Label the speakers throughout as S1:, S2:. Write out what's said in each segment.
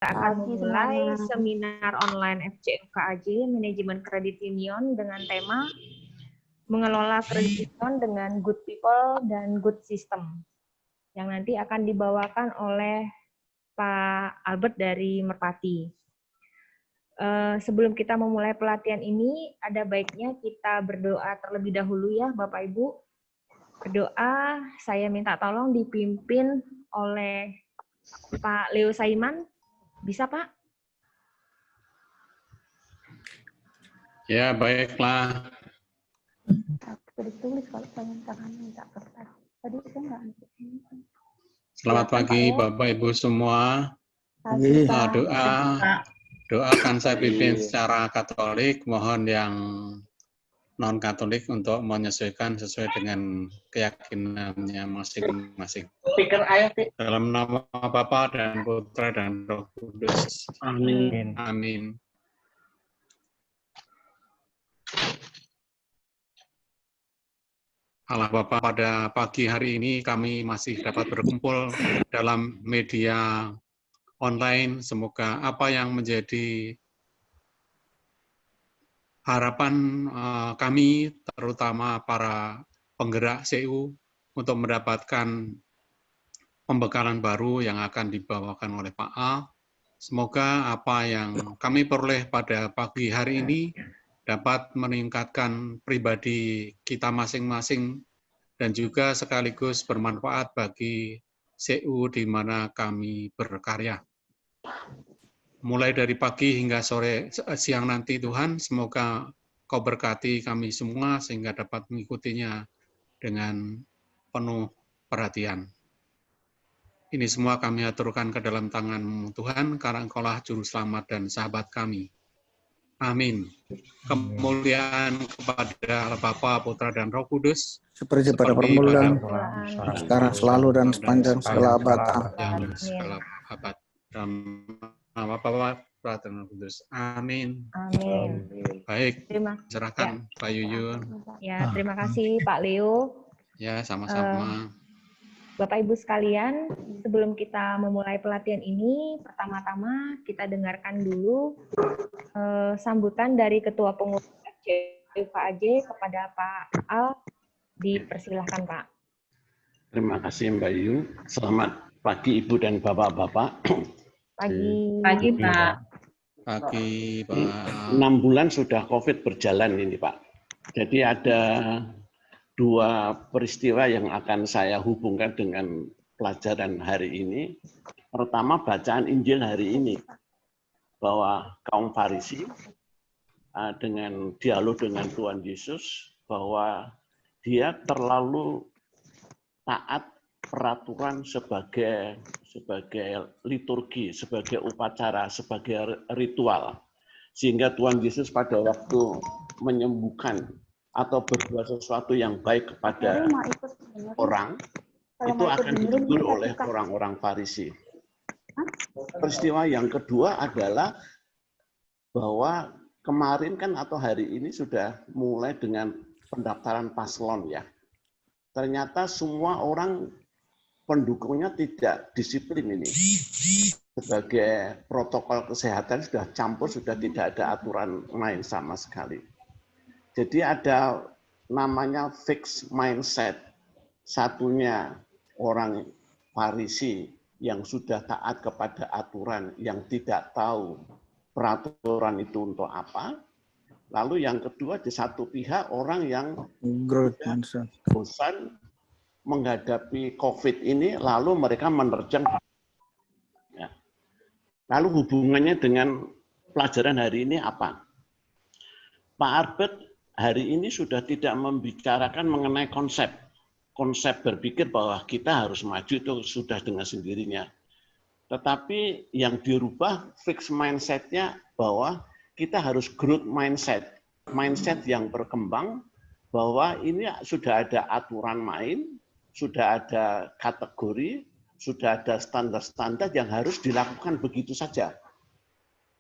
S1: akan memulai
S2: semuanya.
S1: seminar online FCFKAJ Manajemen Kredit Union dengan tema mengelola kredit union dengan good people dan good system yang nanti akan dibawakan oleh Pak Albert dari Merpati. Sebelum kita memulai pelatihan ini, ada baiknya kita berdoa terlebih dahulu ya Bapak Ibu. Berdoa, saya minta tolong dipimpin oleh Pak Leo Saiman. Bisa, Pak?
S3: Ya, baiklah.
S2: Ditulis kalau pengen jangan minta kertas. Tadi saya nggak.
S3: Selamat pagi Bapak Ibu semua. Doa akan saya pimpin secara Katolik. Mohon yang non Katolik untuk menyesuaikan sesuai dengan keyakinannya masing-masing. Dalam nama Bapa dan Putra dan Roh Kudus.
S4: Amin.
S3: Amin. Allah Bapa, pada pagi hari ini kami masih dapat berkumpul dalam media online. Semoga apa yang menjadi harapan kami, terutama para penggerak CU, untuk mendapatkan pembekalan baru yang akan dibawakan oleh Pak A. Semoga apa yang kami peroleh pada pagi hari ini dapat meningkatkan pribadi kita masing-masing dan juga sekaligus bermanfaat bagi CU di mana kami berkarya. Mulai dari pagi hingga siang nanti Tuhan, semoga Kau berkati kami semua sehingga dapat mengikutinya dengan penuh perhatian. Ini semua kami aturkan ke dalam tangan-Mu Tuhan, karena Engkaulah Juru Selamat dan sahabat kami. Amin. Kemuliaan kepada Allah Bapa, Putra, dan Roh Kudus.
S4: Seperti pada permulaan, sekarang selalu dan sepanjang segala abad.
S3: Yang segala abad. Dalam nama Bapa, Putra, dan Roh Kudus. Amin.
S1: Amin.
S3: Baik,
S1: Terima
S3: silakan Pak Yuyun.
S1: Ya, terima kasih Pak Leo.
S3: Ya, sama-sama.
S1: Bapak Ibu sekalian, sebelum kita memulai pelatihan ini, pertama-tama kita dengarkan dulu sambutan dari Ketua Pengurus FCFKAJ kepada Pak Al. Dipersilahkan, Pak.
S5: Terima kasih Mbak Yu. Selamat pagi Ibu dan Bapak-Bapak.
S1: Pagi.
S2: Pagi, Pak.
S3: Pagi, Pak.
S5: 6 bulan sudah COVID berjalan ini, Pak. Jadi ada dua peristiwa yang akan saya hubungkan dengan pelajaran hari ini. Pertama, bacaan Injil hari ini, bahwa kaum Farisi dengan dialog dengan Tuhan Yesus, bahwa dia terlalu taat peraturan sebagai liturgi, sebagai upacara, sebagai ritual. Sehingga Tuhan Yesus pada waktu menyembuhkan atau berbuat sesuatu yang baik kepada orang, itu akan ditegur oleh orang-orang Farisi. Peristiwa yang kedua adalah bahwa kemarin kan atau hari ini sudah mulai dengan pendaftaran paslon ya. Ternyata semua orang pendukungnya tidak disiplin ini. Sebagai protokol kesehatan sudah campur, sudah tidak ada aturan main sama sekali. Jadi ada namanya fixed mindset. Satunya orang Farisi yang sudah taat kepada aturan, yang tidak tahu peraturan itu untuk apa. Lalu yang kedua di satu pihak orang yang bosan menghadapi COVID ini, lalu mereka menerjang. Ya. Lalu hubungannya dengan pelajaran hari ini apa? Pak Albert hari ini sudah tidak membicarakan mengenai konsep berpikir bahwa kita harus maju itu sudah dengan sendirinya. Tetapi yang dirubah fixed mindset-nya bahwa kita harus growth mindset. Mindset yang berkembang bahwa ini sudah ada aturan main, sudah ada kategori, sudah ada standar-standar yang harus dilakukan begitu saja.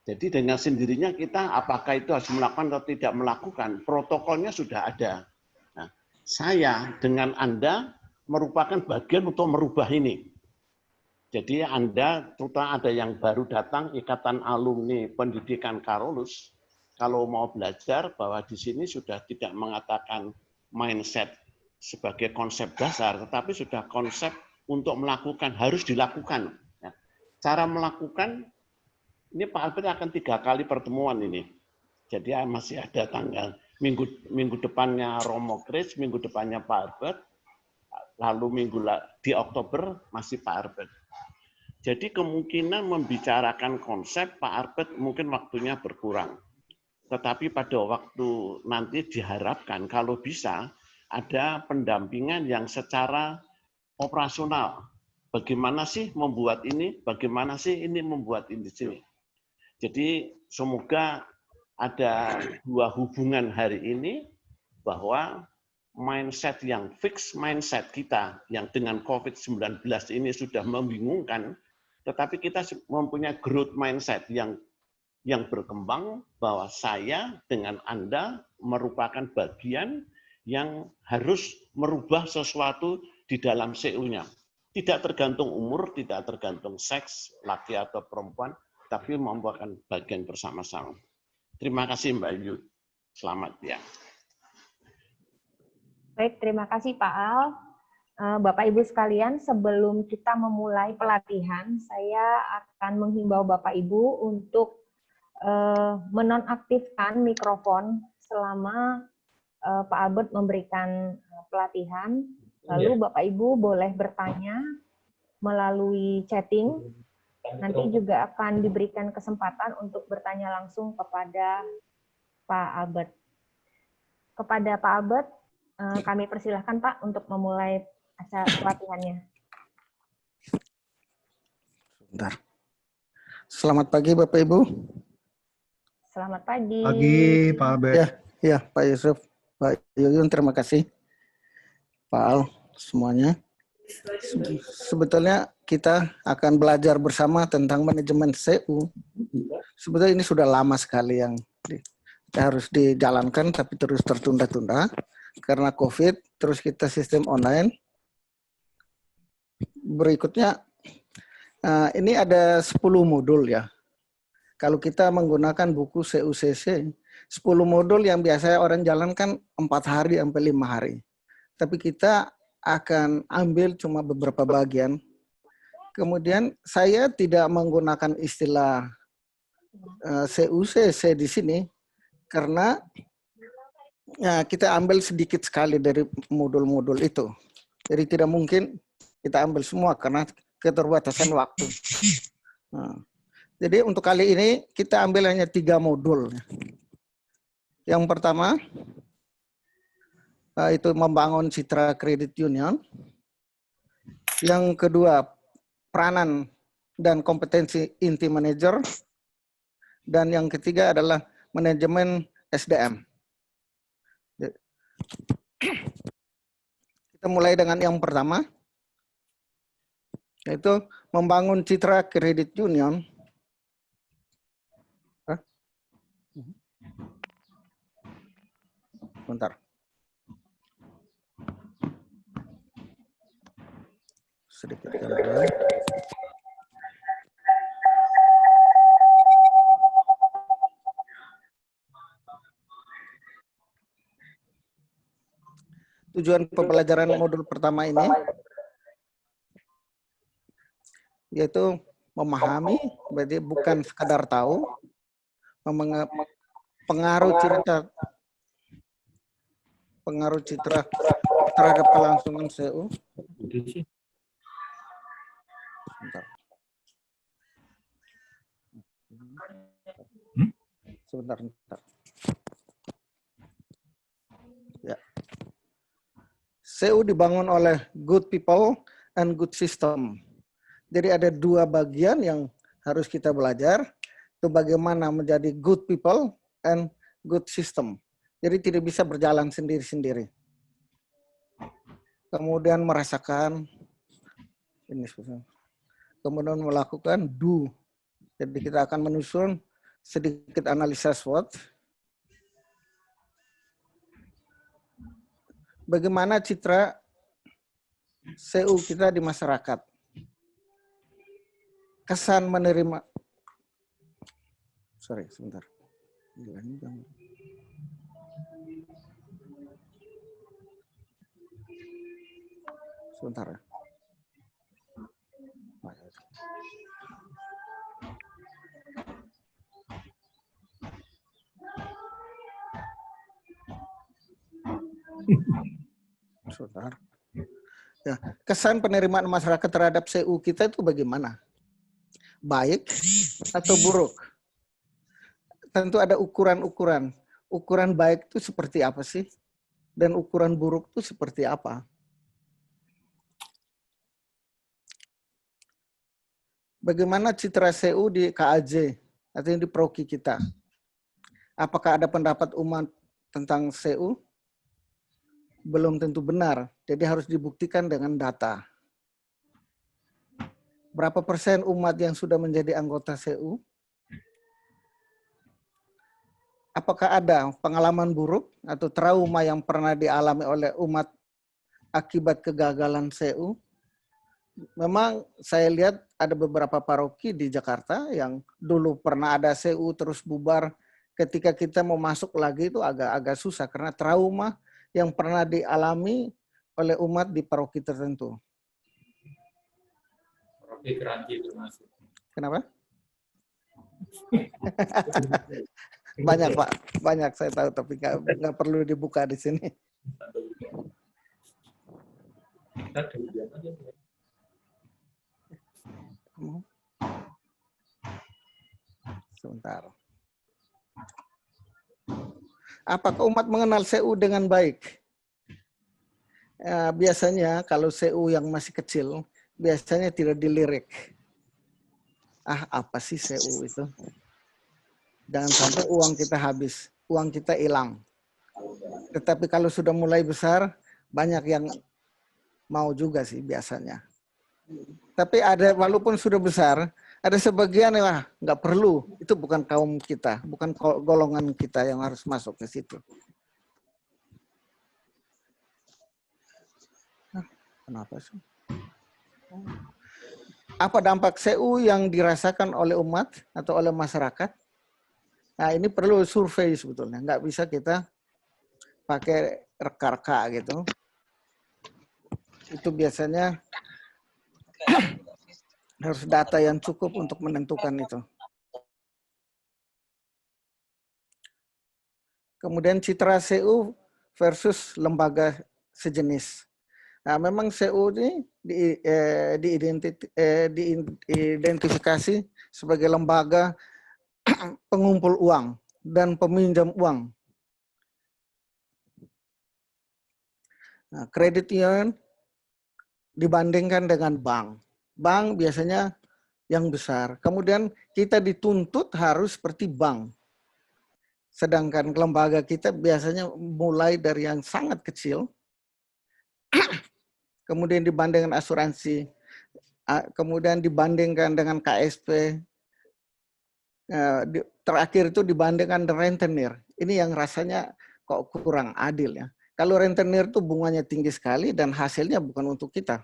S5: Jadi dengan sendirinya kita apakah itu harus melakukan atau tidak melakukan, protokolnya sudah ada. Nah, saya dengan Anda merupakan bagian untuk merubah ini. Jadi Anda, terutama ada yang baru datang, Ikatan Alumni Pendidikan Carolus, kalau mau belajar bahwa di sini sudah tidak mengatakan mindset sebagai konsep dasar, tetapi sudah konsep untuk melakukan, harus dilakukan. Ya. Cara melakukan, ini Pak Albert akan 3 kali pertemuan ini. Jadi masih ada tanggal, minggu depannya Romo Chris, minggu depannya Pak Albert, lalu di Oktober masih Pak Albert. Jadi kemungkinan membicarakan konsep Pak Albert mungkin waktunya berkurang. Tetapi pada waktu nanti diharapkan kalau bisa ada pendampingan yang secara operasional. Bagaimana sih membuat ini? Bagaimana sih ini membuat ini di sini? Jadi semoga ada 2 hubungan hari ini bahwa mindset yang fix mindset kita yang dengan COVID-19 ini sudah membingungkan, tetapi kita mempunyai growth mindset yang berkembang bahwa saya dengan Anda merupakan bagian yang harus merubah sesuatu di dalam CU-nya. Tidak tergantung umur, tidak tergantung seks, laki atau perempuan, tapi merupakan bagian bersama-sama. Terima kasih Mbak Yu. Selamat ya.
S1: Baik, terima kasih Pak Al. Bapak Ibu sekalian, sebelum kita memulai pelatihan, saya akan menghimbau Bapak Ibu untuk menonaktifkan mikrofon selama Pak Albert memberikan pelatihan. Lalu Bapak Ibu boleh bertanya melalui chatting. Nanti juga akan diberikan kesempatan untuk bertanya langsung kepada Pak Albert. Kepada Pak Albert, kami persilahkan Pak untuk memulai acara pelatihannya.
S4: Bentar. Selamat pagi Bapak Ibu.
S1: Selamat pagi.
S6: Pagi Pak Albert.
S4: Ya Pak Yusuf, Pak Yuyun, terima kasih. Pak Al, semuanya. Sebetulnya kita akan belajar bersama tentang manajemen CU. Sebetulnya ini sudah lama sekali yang harus dijalankan, tapi terus tertunda-tunda karena COVID. Terus kita sistem online. Berikutnya, ini ada 10 modul ya. Kalau kita menggunakan buku CUCC, 10 modul yang biasanya orang jalankan 4 hari sampai 5 hari. Tapi kita akan ambil cuma beberapa bagian. Kemudian saya tidak menggunakan istilah CUCC di sini karena ya, kita ambil sedikit sekali dari modul-modul itu. Jadi tidak mungkin kita ambil semua karena keterbatasan waktu. Nah, jadi untuk kali ini kita ambil hanya 3 modul. Yang pertama itu membangun citra kredit union. Yang kedua, peranan dan kompetensi inti manajer. Dan yang ketiga adalah manajemen SDM. Kita mulai dengan yang pertama, yaitu membangun citra kredit union. Bentar. Sedikit gangguan. Tujuan pembelajaran modul pertama ini yaitu memahami, berarti bukan sekadar tahu, pengaruh citra terhadap kelangsungan CU. Sebentar. Ya. CU dibangun oleh good people and good system. Jadi ada 2 bagian yang harus kita belajar. Itu bagaimana menjadi good people and good system. Jadi tidak bisa berjalan sendiri-sendiri. Kemudian merasakan, kemudian melakukan do. Jadi kita akan menyusun sedikit analisa SWOT. Bagaimana citra CU kita di masyarakat. kesan menerima. Sorry, sebentar. Sebentar ya. Sebentar. Ya, kesan penerimaan masyarakat terhadap CU kita itu bagaimana? Baik atau buruk? Tentu ada ukuran-ukuran. Ukuran baik itu seperti apa sih? Dan ukuran buruk itu seperti apa? Bagaimana citra CU di KAJ atau di Proki kita? Apakah ada pendapat umat tentang CU? Belum tentu benar, jadi harus dibuktikan dengan data. Berapa persen umat yang sudah menjadi anggota CU? Apakah ada pengalaman buruk atau trauma yang pernah dialami oleh umat akibat kegagalan CU? Memang saya lihat ada beberapa paroki di Jakarta yang dulu pernah ada CU terus bubar. Ketika kita mau masuk lagi itu agak susah karena trauma yang pernah dialami oleh umat di paroki tertentu.
S6: Paroki Keranji termasuk.
S4: Kenapa? Banyak Pak, banyak saya tahu tapi nggak perlu dibuka di sini. Sebentar. Apakah umat mengenal CU dengan baik? Biasanya kalau CU yang masih kecil, biasanya tidak dilirik. Apa sih CU itu? Jangan sampai uang kita habis, uang kita hilang. Tetapi kalau sudah mulai besar, banyak yang mau juga sih biasanya. Tapi ada, walaupun sudah besar, ada sebagian yang nggak perlu. Itu bukan kaum kita, bukan golongan kita yang harus masuk ke situ. Kenapa sih? Apa dampak CU yang dirasakan oleh umat atau oleh masyarakat? Nah, ini perlu survei sebetulnya. Nggak bisa kita pakai reka-reka gitu. Itu biasanya harus data yang cukup untuk menentukan itu. Kemudian citra CU versus lembaga sejenis. Nah, memang CU ini diidentifikasi sebagai lembaga pengumpul uang dan peminjam uang. Nah, kredit union dibandingkan dengan bank. Bank biasanya yang besar. Kemudian kita dituntut harus seperti bank. Sedangkan lembaga kita biasanya mulai dari yang sangat kecil. Kemudian dibandingkan asuransi. Kemudian dibandingkan dengan KSP. Terakhir itu dibandingkan dengan rentenir. Ini yang rasanya kok kurang adil ya. Kalau rentenir itu bunganya tinggi sekali dan hasilnya bukan untuk kita.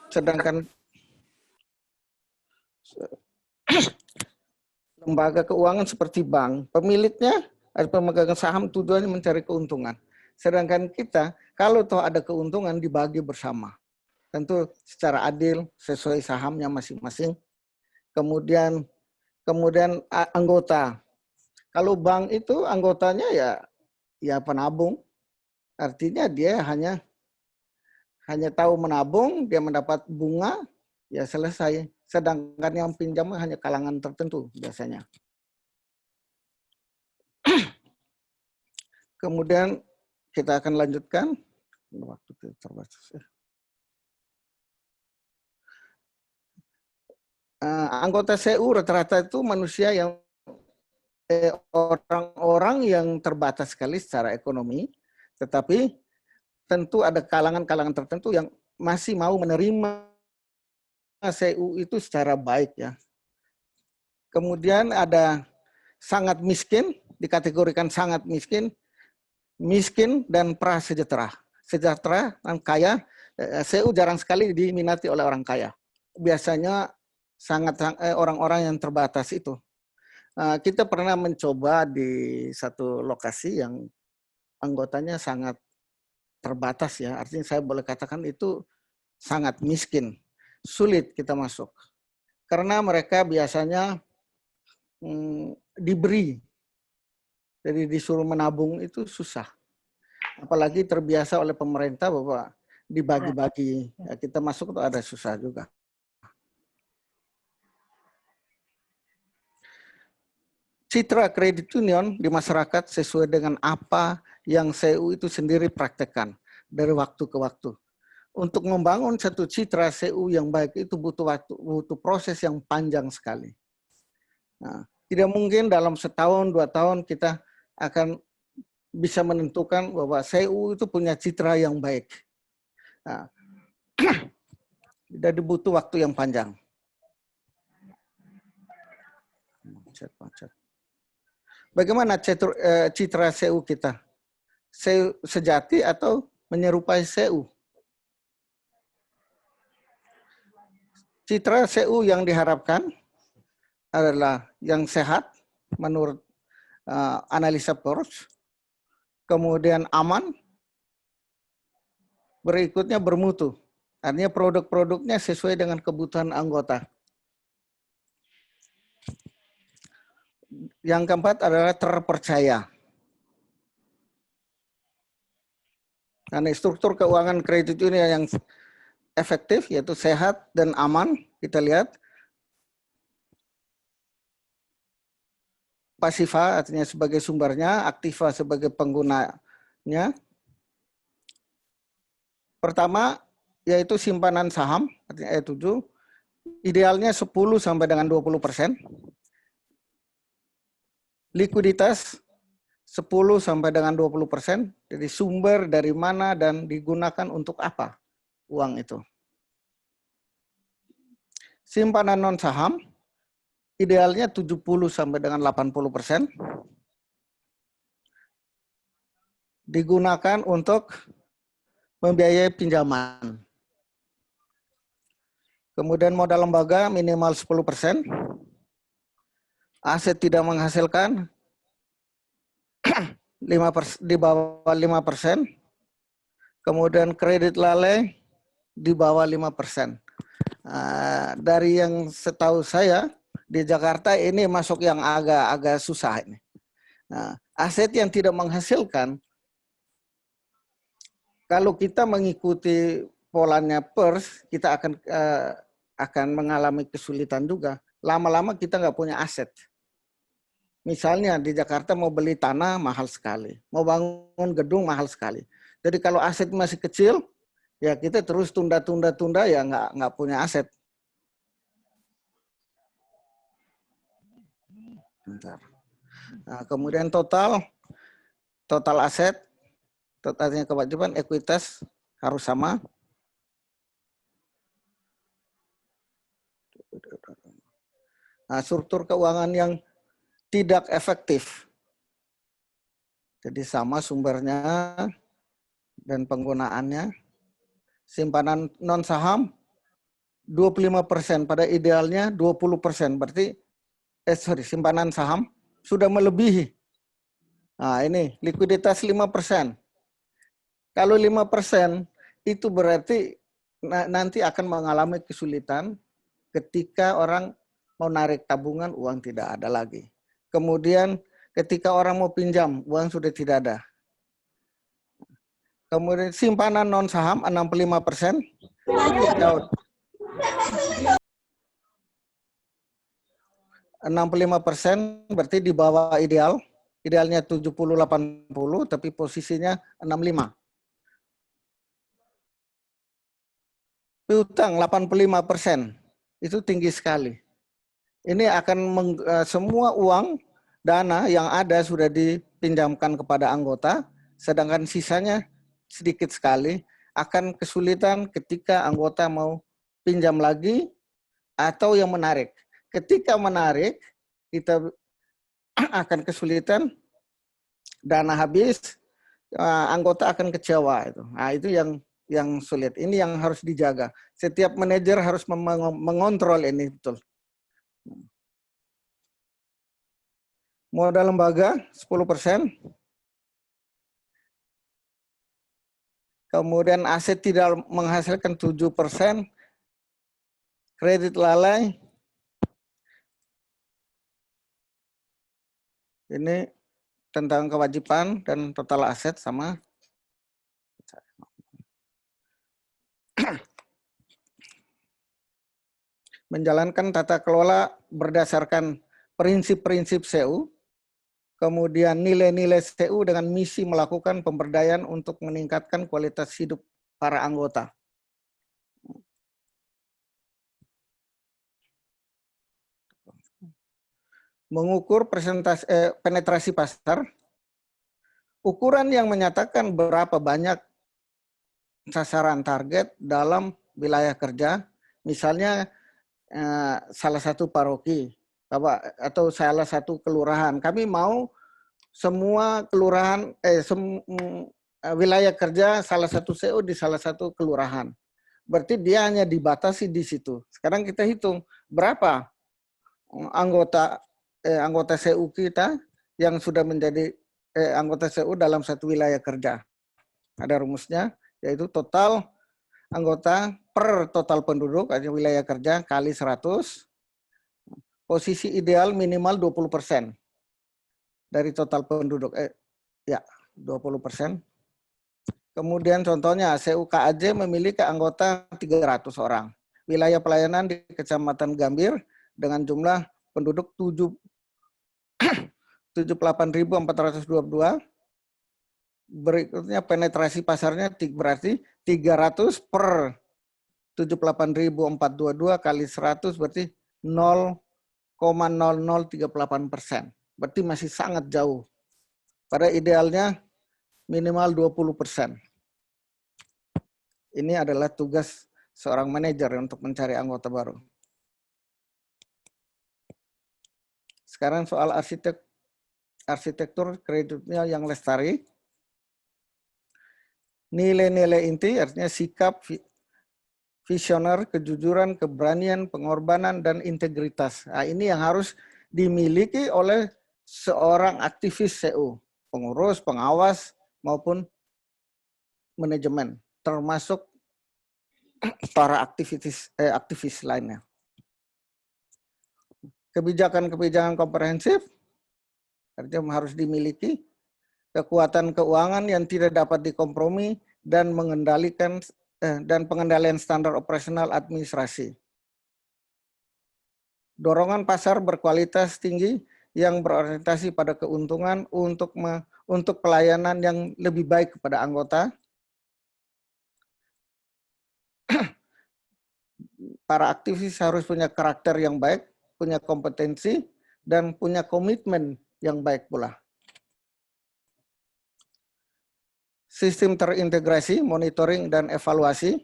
S4: Sedangkan lembaga keuangan seperti bank, pemiliknya ada pemegang saham tujuannya mencari keuntungan. Sedangkan kita, kalau toh ada keuntungan dibagi bersama. Tentu secara adil sesuai sahamnya masing-masing. Kemudian anggota. Kalau bank itu anggotanya ya penabung. Artinya dia hanya tahu menabung, dia mendapat bunga, ya selesai. Sedangkan yang pinjam hanya kalangan tertentu biasanya. Kemudian kita akan lanjutkan. Waktu terbatas ya. Anggota CU rata-rata itu manusia yang orang-orang yang terbatas sekali secara ekonomi, tetapi tentu ada kalangan-kalangan tertentu yang masih mau menerima CU itu secara baik ya. Kemudian ada sangat miskin, dikategorikan sangat miskin, miskin dan prasejahtera. Sejahtera dan kaya CU jarang sekali diminati oleh orang kaya. Biasanya orang-orang yang terbatas itu. Kita pernah mencoba di satu lokasi yang anggotanya sangat terbatas ya. Artinya saya boleh katakan itu sangat miskin. Sulit kita masuk. Karena mereka biasanya diberi. Jadi disuruh menabung itu susah. Apalagi terbiasa oleh pemerintah bahwa dibagi-bagi. Ya, kita masuk itu ada susah juga. Citra kredit union di masyarakat sesuai dengan apa yang CU itu sendiri praktekkan dari waktu ke waktu. Untuk membangun satu citra CU yang baik itu butuh waktu, butuh proses yang panjang sekali. Nah, tidak mungkin dalam setahun, 2 tahun kita akan bisa menentukan bahwa CU itu punya citra yang baik. Nah, jadi butuh waktu yang panjang. Bagaimana citra CU kita? CU sejati atau menyerupai CU? Citra CU yang diharapkan adalah yang sehat menurut analisa Porsche, kemudian aman, berikutnya bermutu. Artinya produk-produknya sesuai dengan kebutuhan anggota. Yang keempat adalah terpercaya. Karena struktur keuangan kredit union yang efektif, yaitu sehat dan aman, kita lihat. Pasiva artinya sebagai sumbernya, aktiva sebagai penggunanya. Pertama, yaitu simpanan saham, artinya E7, idealnya 10 sampai dengan 20%. Likuiditas 10 sampai dengan 20%, jadi sumber dari mana dan digunakan untuk apa uang itu. Simpanan non saham idealnya 70 sampai dengan 80%. Digunakan untuk membiayai pinjaman. Kemudian modal lembaga minimal 10%. Aset tidak menghasilkan 5%, di bawah 5%. Kemudian kredit lalai di bawah 5%. Dari yang setahu saya di Jakarta ini masuk yang agak susah ini. Nah, aset yang tidak menghasilkan, kalau kita mengikuti polanya PERS, kita akan mengalami kesulitan juga. Lama-lama kita nggak punya aset. Misalnya di Jakarta mau beli tanah mahal sekali, mau bangun gedung mahal sekali. Jadi kalau aset masih kecil, ya kita terus tunda ya nggak punya aset. Bentar. Nah, kemudian total aset, totalnya kewajiban, ekuitas harus sama. Nah, struktur keuangan yang tidak efektif. Jadi sama sumbernya dan penggunaannya. Simpanan non saham 25%, pada idealnya 20%. Berarti simpanan saham sudah melebihi. Nah, ini likuiditas 5%. Kalau 5% itu berarti nanti akan mengalami kesulitan ketika orang mau narik tabungan, uang tidak ada lagi. Kemudian ketika orang mau pinjam, uang sudah tidak ada. Kemudian simpanan non saham 65%. 65% berarti di bawah ideal. Idealnya 70-80, tapi posisinya 65. Piutang 85%, itu tinggi sekali. Ini akan semua uang dana yang ada sudah dipinjamkan kepada anggota, sedangkan sisanya sedikit sekali, akan kesulitan ketika anggota mau pinjam lagi atau yang menarik. Ketika menarik, kita akan kesulitan, dana habis, anggota akan kecewa. Nah, itu yang yang sulit. Ini yang harus dijaga. Setiap manajer harus mengontrol ini betul. Modal lembaga 10%. Kemudian aset tidak menghasilkan 7%. Kredit lalai. Ini tentang kewajiban dan total aset sama. Menjalankan tata kelola berdasarkan prinsip-prinsip CU, kemudian nilai-nilai CU dengan misi melakukan pemberdayaan untuk meningkatkan kualitas hidup para anggota. Mengukur penetrasi pasar, ukuran yang menyatakan berapa banyak sasaran target dalam wilayah kerja, misalnya salah satu paroki atau salah satu kelurahan. Kami mau semua kelurahan, wilayah kerja salah satu CO di salah satu kelurahan. Berarti dia hanya dibatasi di situ. Sekarang kita hitung berapa anggota CU kita yang sudah menjadi anggota CU dalam satu wilayah kerja. Ada rumusnya, yaitu total anggota per total penduduk wilayah kerja kali 100. Posisi ideal minimal 20% dari total penduduk. 20%. Kemudian contohnya CUKAJ memiliki anggota 300 orang. Wilayah pelayanan di Kecamatan Gambir dengan jumlah penduduk 78.422. Berikutnya penetrasi pasarnya berarti 300 per 78.422 kali 100 berarti 0,0038%. Berarti masih sangat jauh. Pada idealnya minimal 20%. Ini adalah tugas seorang manajer untuk mencari anggota baru. Sekarang soal arsitektur kreditnya yang lestari. Nilai-nilai inti artinya sikap, visioner, kejujuran, keberanian, pengorbanan, dan integritas. Nah, ini yang harus dimiliki oleh seorang aktivis CU, pengurus, pengawas, maupun manajemen, termasuk para aktivis lainnya. Kebijakan-kebijakan komprehensif artinya harus dimiliki. Kekuatan keuangan yang tidak dapat dikompromi dan pengendalian standar operasional administrasi. Dorongan pasar berkualitas tinggi yang berorientasi pada keuntungan untuk pelayanan yang lebih baik kepada anggota. Para aktivis harus punya karakter yang baik, punya kompetensi, dan punya komitmen yang baik pula. Sistem terintegrasi, monitoring, dan evaluasi.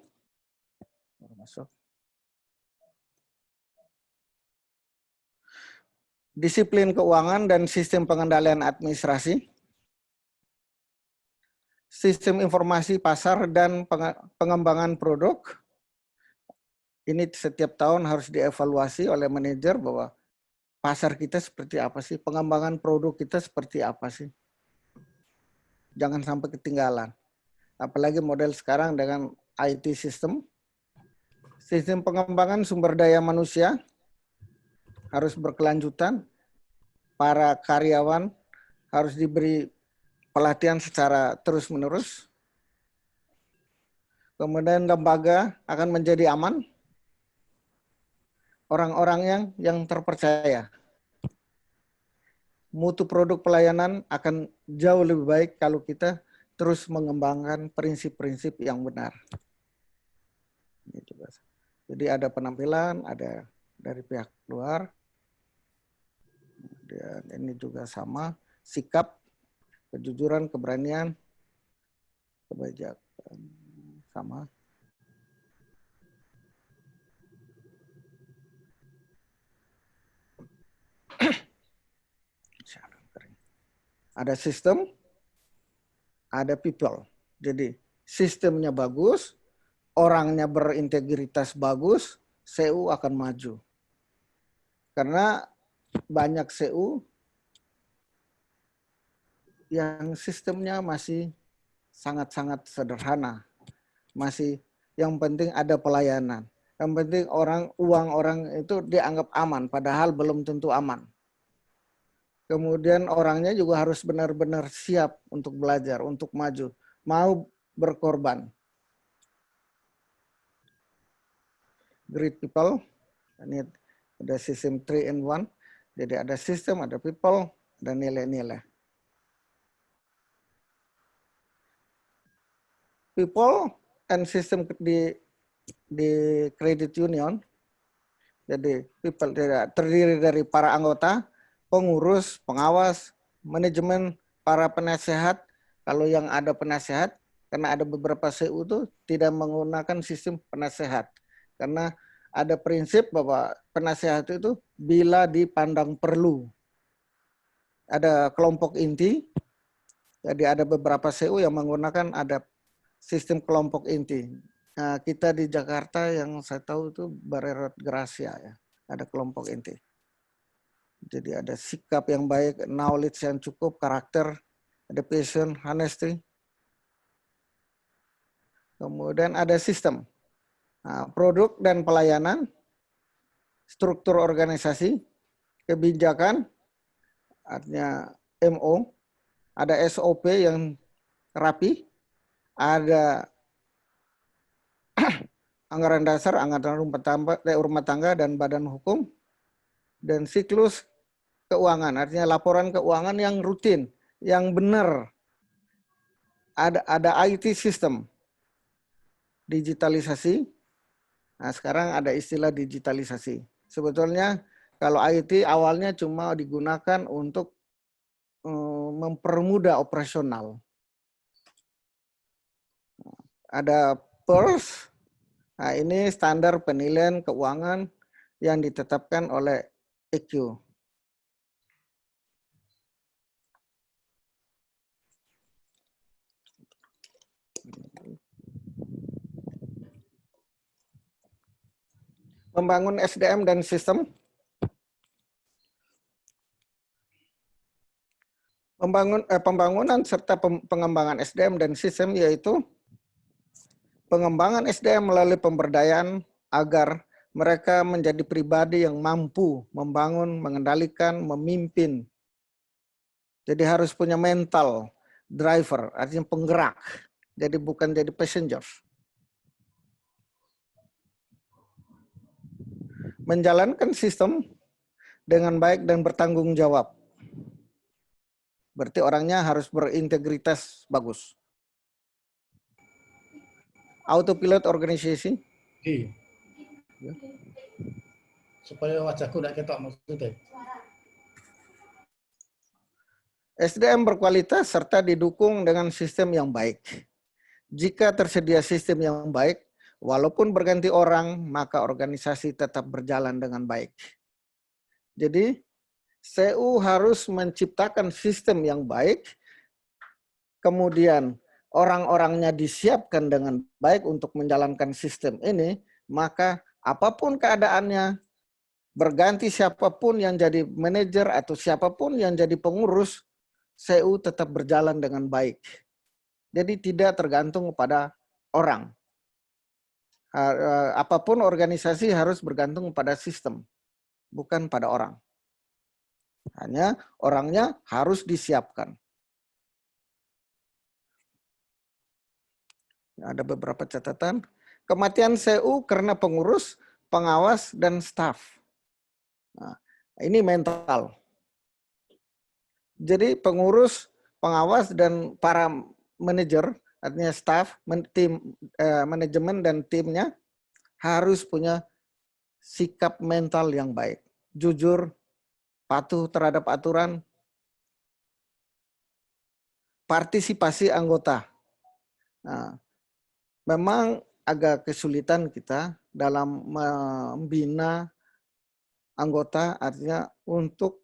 S4: Disiplin keuangan dan sistem pengendalian administrasi. Sistem informasi pasar dan pengembangan produk. Ini setiap tahun harus dievaluasi oleh manajer bahwa pasar kita seperti apa sih, pengembangan produk kita seperti apa sih. Jangan sampai ketinggalan. Apalagi model sekarang dengan IT system. Sistem pengembangan sumber daya manusia harus berkelanjutan. Para karyawan harus diberi pelatihan secara terus-menerus. Kemudian lembaga akan menjadi aman. Orang-orang yang terpercaya. Mutu produk pelayanan akan jauh lebih baik kalau kita terus mengembangkan prinsip-prinsip yang benar. Jadi ada penampilan, ada dari pihak luar. Dan ini juga sama, sikap, kejujuran, keberanian, kebijakan, sama. Ada sistem, ada people. Jadi sistemnya bagus, orangnya berintegritas bagus, CU akan maju. Karena banyak CU yang sistemnya masih sangat-sangat sederhana. Masih yang penting ada pelayanan. Yang penting uang orang itu dianggap aman, padahal belum tentu aman. Kemudian orangnya juga harus benar-benar siap untuk belajar, untuk maju, mau berkorban. Great people, ini ada sistem 3 in 1. Jadi ada sistem, ada people, dan nilai-nilai. People and system di credit union, jadi people terdiri dari para anggota, pengurus, pengawas, manajemen, para penasehat. Kalau yang ada penasehat, karena ada beberapa CU itu tidak menggunakan sistem penasehat. Karena ada prinsip bahwa penasehat itu bila dipandang perlu. Ada kelompok inti, jadi ada beberapa CU yang menggunakan ada sistem kelompok inti. Nah, kita di Jakarta yang saya tahu itu Barerot Gracia ya, ada kelompok inti. Jadi ada sikap yang baik, knowledge yang cukup, karakter, ada passion, honesty. Kemudian ada sistem, nah, produk dan pelayanan, struktur organisasi, kebijakan, artinya MO, ada SOP yang rapi, ada anggaran dasar, anggaran rumah tangga, dan badan hukum, dan siklus keuangan, artinya laporan keuangan yang rutin, yang benar. Ada IT system, digitalisasi. Nah, sekarang ada istilah digitalisasi. Sebetulnya kalau IT awalnya cuma digunakan untuk mempermudah operasional. Ada PERS. Nah, ini standar penilaian keuangan yang ditetapkan oleh EQ. Membangun SDM dan sistem. Pembangunan serta pengembangan SDM dan sistem yaitu pengembangan SDM melalui pemberdayaan agar mereka menjadi pribadi yang mampu membangun, mengendalikan, memimpin. Jadi harus punya mental driver, artinya penggerak. Jadi bukan jadi passenger. Menjalankan sistem dengan baik dan bertanggung jawab. Berarti orangnya harus berintegritas bagus. Autopilot organisasi.
S7: Iya. Supaya wajahku tidak ketok maksudnya.
S4: SDM berkualitas serta didukung dengan sistem yang baik. Jika tersedia sistem yang baik, walaupun berganti orang, maka organisasi tetap berjalan dengan baik. Jadi, CU harus menciptakan sistem yang baik, kemudian orang-orangnya disiapkan dengan baik untuk menjalankan sistem ini, maka apapun keadaannya, berganti siapapun yang jadi manajer atau siapapun yang jadi pengurus, CU tetap berjalan dengan baik. Jadi tidak tergantung pada orang. Apapun organisasi harus bergantung pada sistem, bukan pada orang. Hanya orangnya harus disiapkan. Ada beberapa catatan. Kematian CU karena pengurus, pengawas, dan staf. Nah, ini mental. Jadi pengurus, pengawas, dan para manajer, artinya staf, tim, manajemen, dan timnya harus punya sikap mental yang baik. Jujur, patuh terhadap aturan, partisipasi anggota. Nah, memang agak kesulitan kita dalam membina anggota, artinya untuk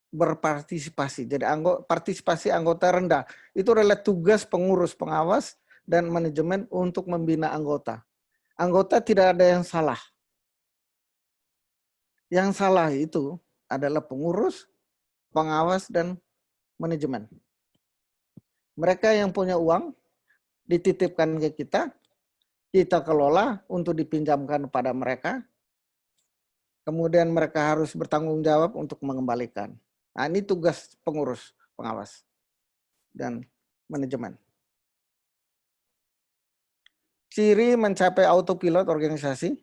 S4: berpartisipasi. Jadi partisipasi anggota rendah. Itu adalah tugas pengurus pengawas dan manajemen untuk membina anggota. Anggota tidak ada yang salah. Yang salah itu adalah pengurus, pengawas, dan manajemen. Mereka yang punya uang dititipkan ke kita kelola untuk dipinjamkan kepada mereka, kemudian mereka harus bertanggung jawab untuk mengembalikan. Nah, ini tugas pengurus, pengawas, dan manajemen. Ciri mencapai autopilot organisasi,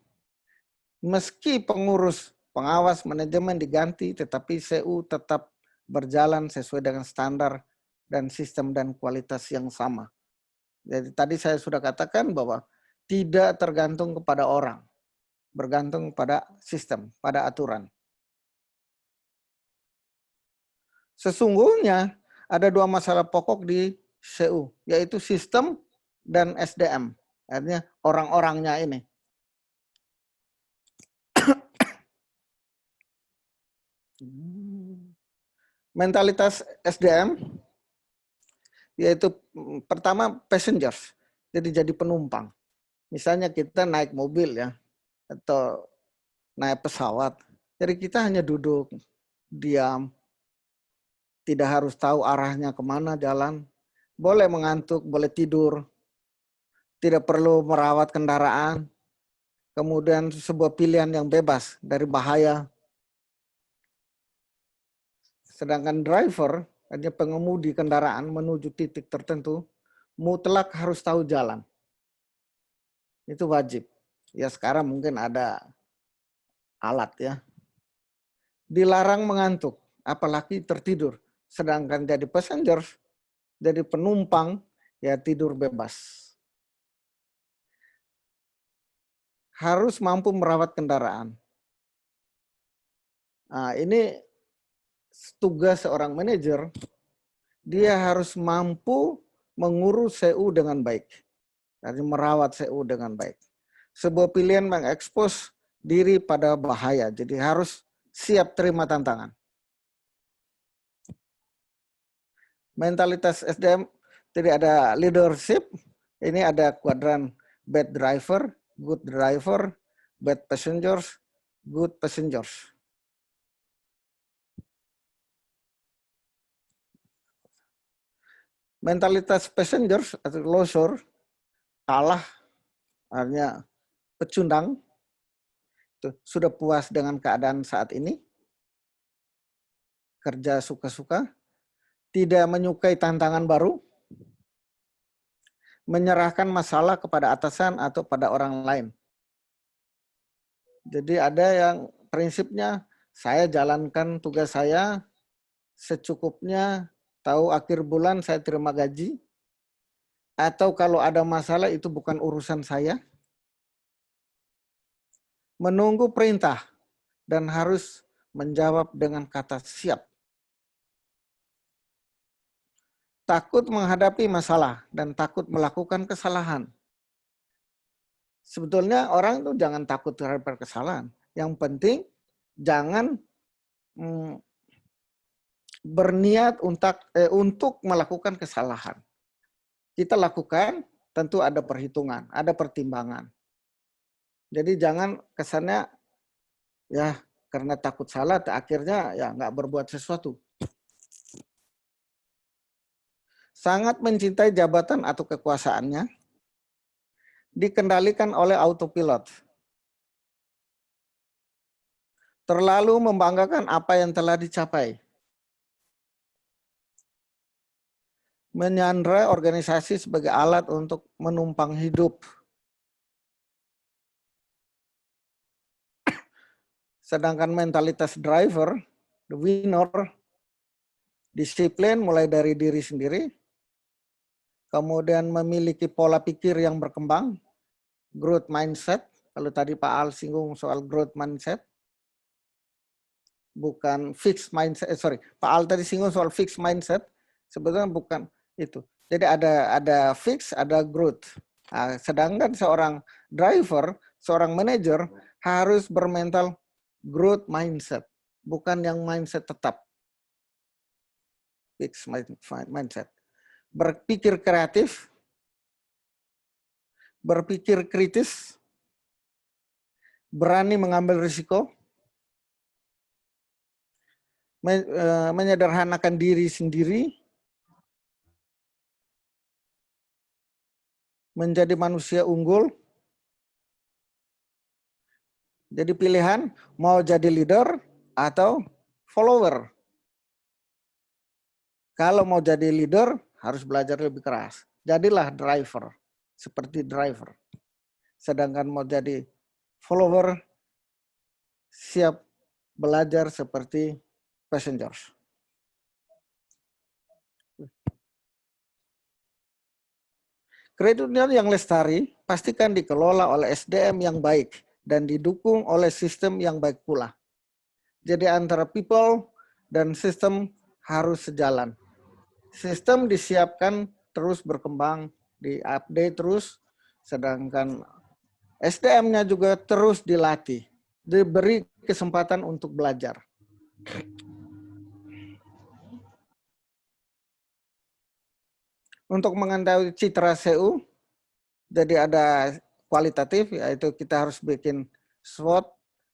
S4: meski pengurus, pengawas, manajemen diganti, tetapi CU tetap berjalan sesuai dengan standar dan sistem dan kualitas yang sama. Jadi tadi saya sudah katakan bahwa tidak tergantung kepada orang, bergantung pada sistem, pada aturan. Sesungguhnya ada dua masalah pokok di CU, yaitu sistem dan SDM. Artinya orang-orangnya ini. Mentalitas SDM, yaitu pertama passengers, jadi penumpang. Misalnya kita naik mobil ya, atau naik pesawat, jadi kita hanya duduk, diam, tidak harus tahu arahnya kemana jalan, boleh mengantuk, boleh tidur, tidak perlu merawat kendaraan, kemudian sebuah pilihan yang bebas dari bahaya. Sedangkan driver, hanya pengemudi kendaraan menuju titik tertentu, mutlak harus tahu jalan. Itu wajib. Ya sekarang mungkin ada alat ya. Dilarang mengantuk, apalagi tertidur. Sedangkan jadi passenger, jadi penumpang, ya tidur bebas. Harus mampu merawat kendaraan. Nah, ini tugas seorang manajer, dia harus mampu mengurus CU dengan baik. Jadi merawat CU dengan baik. Sebuah pilihan mengekspos diri pada bahaya, jadi harus siap terima tantangan. Mentalitas SDM, jadi ada leadership, ini ada kuadran bad driver, good driver, bad passengers, good passengers. Mentalitas passengers atau loser, kalah, artinya pecundang, sudah puas dengan keadaan saat ini, kerja suka-suka, tidak menyukai tantangan baru, menyerahkan masalah kepada atasan atau pada orang lain. Jadi ada yang prinsipnya, saya jalankan tugas saya secukupnya, tahu akhir bulan saya terima gaji, atau kalau ada masalah itu bukan urusan saya. Menunggu perintah dan harus menjawab dengan kata siap. Takut menghadapi masalah dan takut melakukan kesalahan. Sebetulnya orang itu jangan takut terhadap kesalahan. Yang penting jangan berniat untuk melakukan kesalahan. Kita lakukan, tentu ada perhitungan, ada pertimbangan. Jadi jangan kesannya ya karena takut salah, akhirnya ya nggak berbuat sesuatu. Sangat mencintai jabatan atau kekuasaannya, dikendalikan oleh autopilot. Terlalu membanggakan apa yang telah dicapai. Menyandra organisasi sebagai alat untuk menumpang hidup. Sedangkan mentalitas driver, the winner, disiplin mulai dari diri sendiri, kemudian memiliki pola pikir yang berkembang, growth mindset. Kalau tadi Pak Al singgung soal growth mindset, bukan fixed mindset. Pak Al tadi singgung soal fixed mindset, sebetulnya bukan itu. Jadi ada fix, ada growth. Nah, sedangkan seorang driver, seorang manajer harus bermental growth mindset, bukan yang mindset tetap. Fixed mindset. Berpikir kreatif, berpikir kritis, berani mengambil risiko, menyederhanakan diri sendiri, menjadi manusia unggul. Jadi pilihan mau jadi leader atau follower. Kalau mau jadi leader harus belajar lebih keras. Jadilah driver, seperti driver. Sedangkan mau jadi follower, siap belajar seperti passengers. Kredit union yang lestari pastikan dikelola oleh SDM yang baik dan didukung oleh sistem yang baik pula. Jadi antara people dan sistem harus sejalan. Sistem disiapkan terus berkembang, diupdate terus, sedangkan SDM-nya juga terus dilatih, diberi kesempatan untuk belajar. Untuk mengetahui citra CU, jadi ada kualitatif, yaitu kita harus bikin SWOT,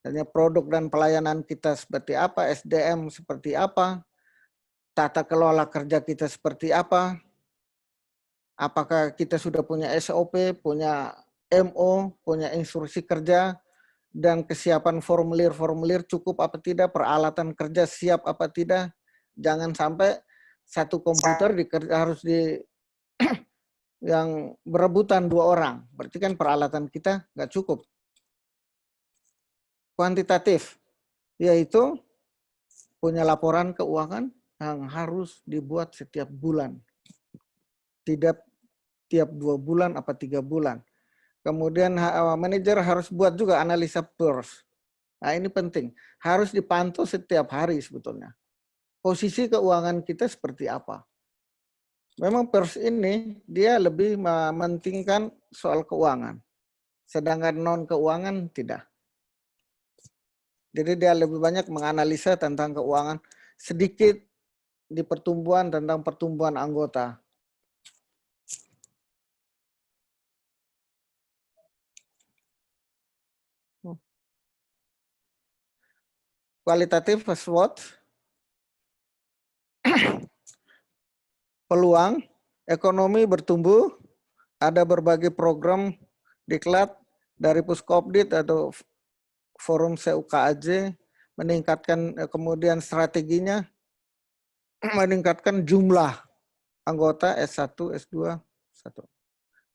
S4: hanya produk dan pelayanan kita seperti apa, SDM seperti apa, tata kelola kerja kita seperti apa, apakah kita sudah punya SOP, punya MO, punya instruksi kerja, dan kesiapan formulir-formulir cukup apa tidak, peralatan kerja siap apa tidak. Jangan sampai satu komputer harus yang berebutan 2 orang, berarti kan peralatan kita nggak cukup. Kuantitatif, yaitu punya laporan keuangan yang harus dibuat setiap bulan. Tidak tiap 2 bulan apa 3 bulan. Kemudian manajer harus buat juga analisa PERS. Nah ini penting, harus dipantau setiap hari sebetulnya. Posisi keuangan kita seperti apa. Memang PERS ini dia lebih mementingkan soal keuangan. Sedangkan non-keuangan tidak. Jadi dia lebih banyak menganalisa tentang keuangan, sedikit di pertumbuhan tentang pertumbuhan anggota. Kualitatif SWOT, peluang, ekonomi bertumbuh, ada berbagai program diklat dari Puskopdit atau Forum CUKAJ, meningkatkan kemudian strateginya, meningkatkan jumlah anggota S1, S2, 1.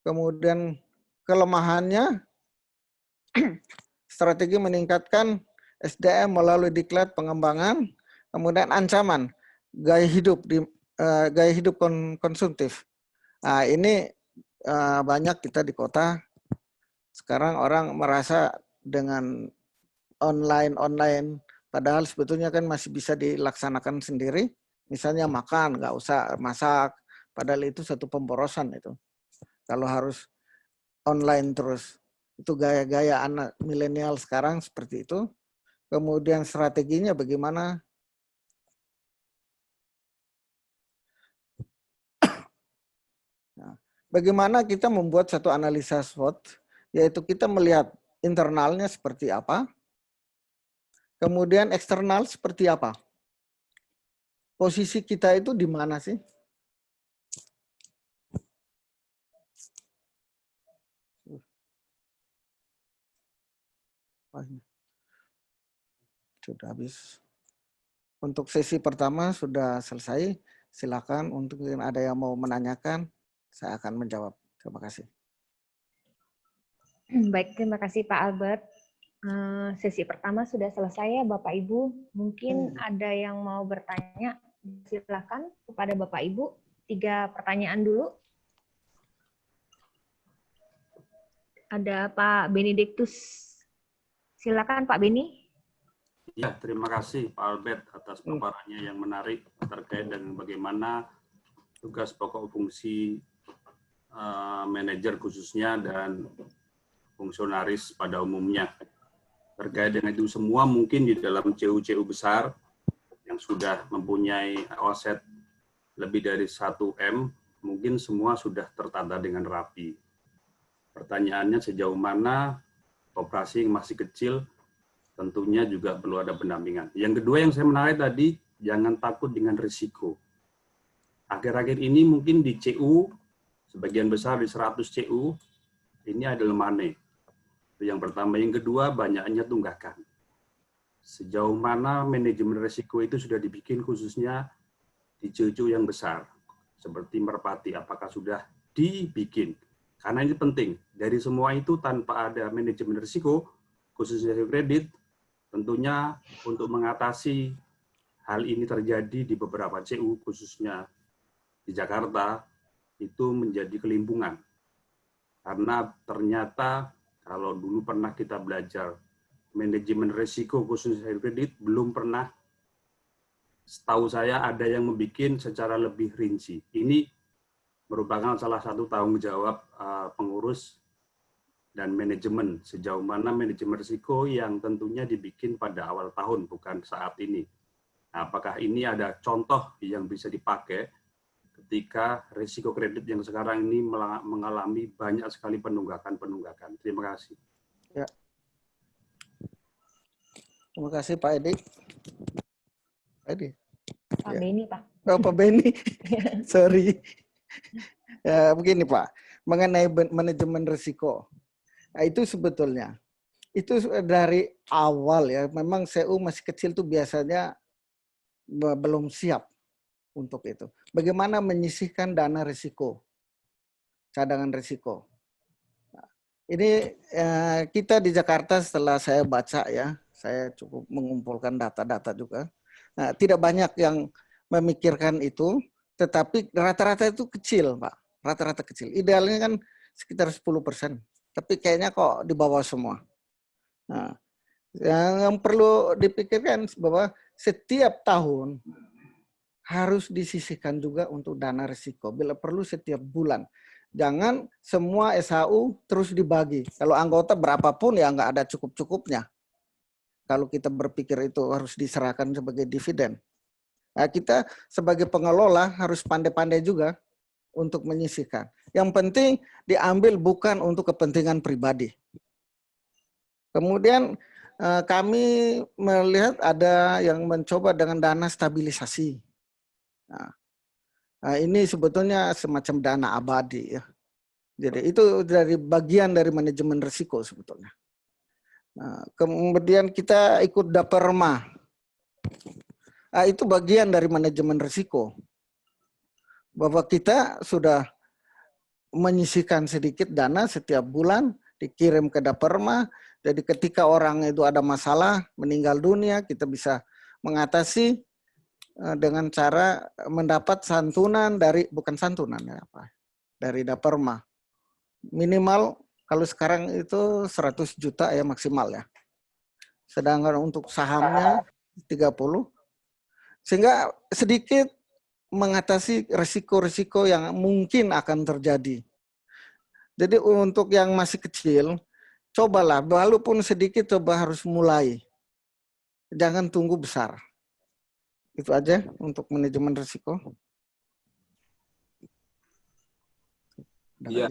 S4: Kemudian kelemahannya, strategi meningkatkan SDM melalui diklat pengembangan, kemudian ancaman gaya hidup konsumtif. Nah, ini banyak kita di kota sekarang orang merasa dengan online, padahal sebetulnya kan masih bisa dilaksanakan sendiri. Misalnya makan, nggak usah masak, padahal itu satu pemborosan itu. Kalau harus online terus, itu gaya-gaya anak milenial sekarang seperti itu. Kemudian strateginya bagaimana? Nah, bagaimana kita membuat satu analisa SWOT, yaitu kita melihat internalnya seperti apa, kemudian eksternal seperti apa. Posisi kita itu di mana sih? Sudah habis. Untuk sesi pertama sudah selesai. Silakan untuk yang ada yang mau menanyakan, saya akan menjawab. Terima kasih.
S1: Baik, terima kasih Pak Albert. Sesi pertama sudah selesai ya Bapak Ibu. Mungkin ada yang mau bertanya, silakan kepada Bapak Ibu. 3 pertanyaan dulu. Ada Pak Benediktus. Silakan Pak Beni.
S8: Ya, terima kasih Pak Albert atas paparannya yang menarik terkait dengan bagaimana tugas pokok fungsi manajer khususnya dan fungsionaris pada umumnya. Terkait dengan itu semua mungkin di dalam CU-CU besar yang sudah mempunyai aset lebih dari 1 M, mungkin semua sudah tertata dengan rapi. Pertanyaannya sejauh mana koperasi yang masih kecil tentunya juga perlu ada pendampingan. Yang kedua yang saya menarik tadi, jangan takut dengan risiko. Akhir-akhir ini mungkin di CU, sebagian besar di 100 CU, ini adalah money. Itu yang pertama. Yang kedua, banyaknya tunggakan. Sejauh mana manajemen risiko itu sudah dibikin khususnya di CU yang besar, seperti Merpati, apakah sudah dibikin? Karena ini penting. Dari semua itu tanpa ada manajemen risiko, khususnya kredit, tentunya untuk mengatasi hal ini terjadi di beberapa CU, khususnya di Jakarta, itu menjadi kelimpungan. Karena ternyata kalau dulu pernah kita belajar manajemen risiko khususnya kredit, belum pernah, setahu saya ada yang membuat secara lebih rinci. Ini merupakan salah satu tanggung jawab pengurus dan manajemen, sejauh mana manajemen risiko yang tentunya dibikin pada awal tahun, bukan saat ini. Nah, apakah ini ada contoh yang bisa dipakai ketika risiko kredit yang sekarang ini mengalami banyak sekali penunggakan-penunggakan? Terima kasih.
S4: Ya. Terima kasih Pak Edi. Pak Edi.
S1: Pak
S4: Ya.
S1: Beni, Pak.
S4: Oh, Pak Beni. Sorry. Ya, begini Pak, mengenai manajemen risiko. Nah, itu sebetulnya itu dari awal ya, memang CU masih kecil tuh biasanya belum siap untuk itu. Bagaimana menyisihkan dana risiko, cadangan risiko. Nah, ini kita di Jakarta setelah saya baca ya, saya cukup mengumpulkan data-data juga. Nah, tidak banyak yang memikirkan itu, tetapi rata-rata itu kecil Pak, rata-rata kecil. Idealnya kan sekitar 10%. Tapi kayaknya kok di bawah semua. Nah, yang perlu dipikirkan bahwa setiap tahun harus disisihkan juga untuk dana risiko. Bila perlu setiap bulan. Jangan semua SHU terus dibagi. Kalau anggota berapapun ya nggak ada cukup-cukupnya. Kalau kita berpikir itu harus diserahkan sebagai dividen. Nah, kita sebagai pengelola harus pandai-pandai juga untuk menyisihkan. Yang penting diambil bukan untuk kepentingan pribadi. Kemudian kami melihat ada yang mencoba dengan dana stabilisasi. Nah, ini sebetulnya semacam dana abadi ya. Jadi itu dari bagian dari manajemen risiko sebetulnya. Nah, kemudian kita ikut Daperma. Nah, itu bagian dari manajemen risiko. Bahwa kita sudah menyisihkan sedikit dana setiap bulan, dikirim ke Daperma. Jadi ketika orang itu ada masalah, meninggal dunia, kita bisa mengatasi dengan cara mendapat santunan dari, bukan santunan ya apa, dari Daperma. Minimal kalau sekarang itu 100 juta ya maksimal ya. Sedangkan untuk sahamnya 30. Sehingga sedikit mengatasi risiko-risiko yang mungkin akan terjadi. Jadi untuk yang masih kecil, cobalah, walaupun sedikit coba harus mulai. Jangan tunggu besar. Itu aja untuk manajemen risiko.
S8: Iya.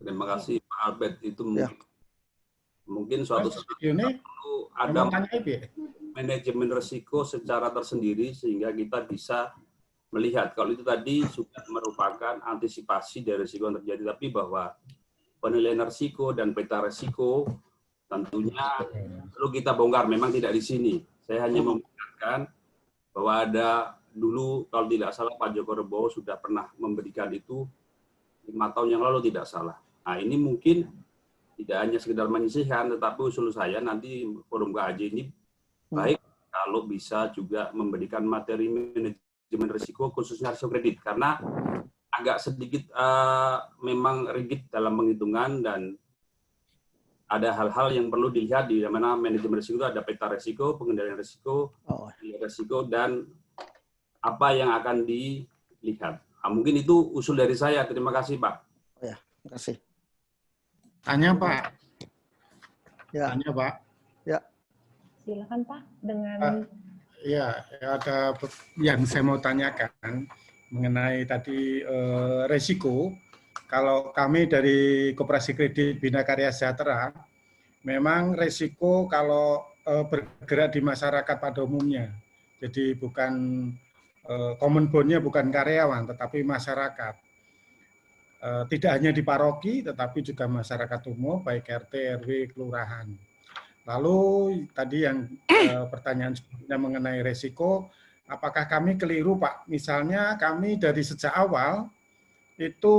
S8: Terima kasih Pak Albert. Itu mungkin suatu saat
S7: ini
S8: perlu ada manajemen risiko secara tersendiri sehingga kita bisa melihat kalau itu tadi sudah merupakan antisipasi dari risiko yang terjadi, tapi bahwa penilaian risiko dan peta risiko tentunya perlu kita bongkar. Memang tidak di sini. Saya hanya mengingatkan bahwa ada dulu kalau tidak salah Pak Joko Rebowo sudah pernah memberikan itu 5 tahun yang lalu tidak salah. Nah ini mungkin tidak hanya sekedar menyisihkan, tetapi usul saya nanti forum KAJ ini baik kalau bisa juga memberikan materi manajemen risiko khususnya risiko kredit, karena agak sedikit memang rigid dalam penghitungan dan ada hal-hal yang perlu dilihat di mana manajemen risiko itu ada peta risiko, pengendalian risiko, risiko dan apa yang akan dilihat. Nah, mungkin itu usul dari saya. Terima kasih Pak.
S4: Ya, terima kasih.
S7: Tanya Pak.
S4: Ya.
S7: Tanya Pak.
S4: Ya.
S1: Silakan Pak dengan.
S7: Ya, ada yang saya mau tanyakan mengenai tadi resiko. kalau kami dari Koperasi Kredit Bina Karya Sejahtera, memang resiko kalau bergerak di masyarakat pada umumnya. Jadi bukan common bond-nya bukan karyawan, tetapi masyarakat. Tidak hanya di paroki, tetapi juga masyarakat umum, baik RT, RW, kelurahan. Lalu tadi yang pertanyaan sebelumnya mengenai resiko, apakah kami keliru, Pak? Misalnya kami dari sejak awal itu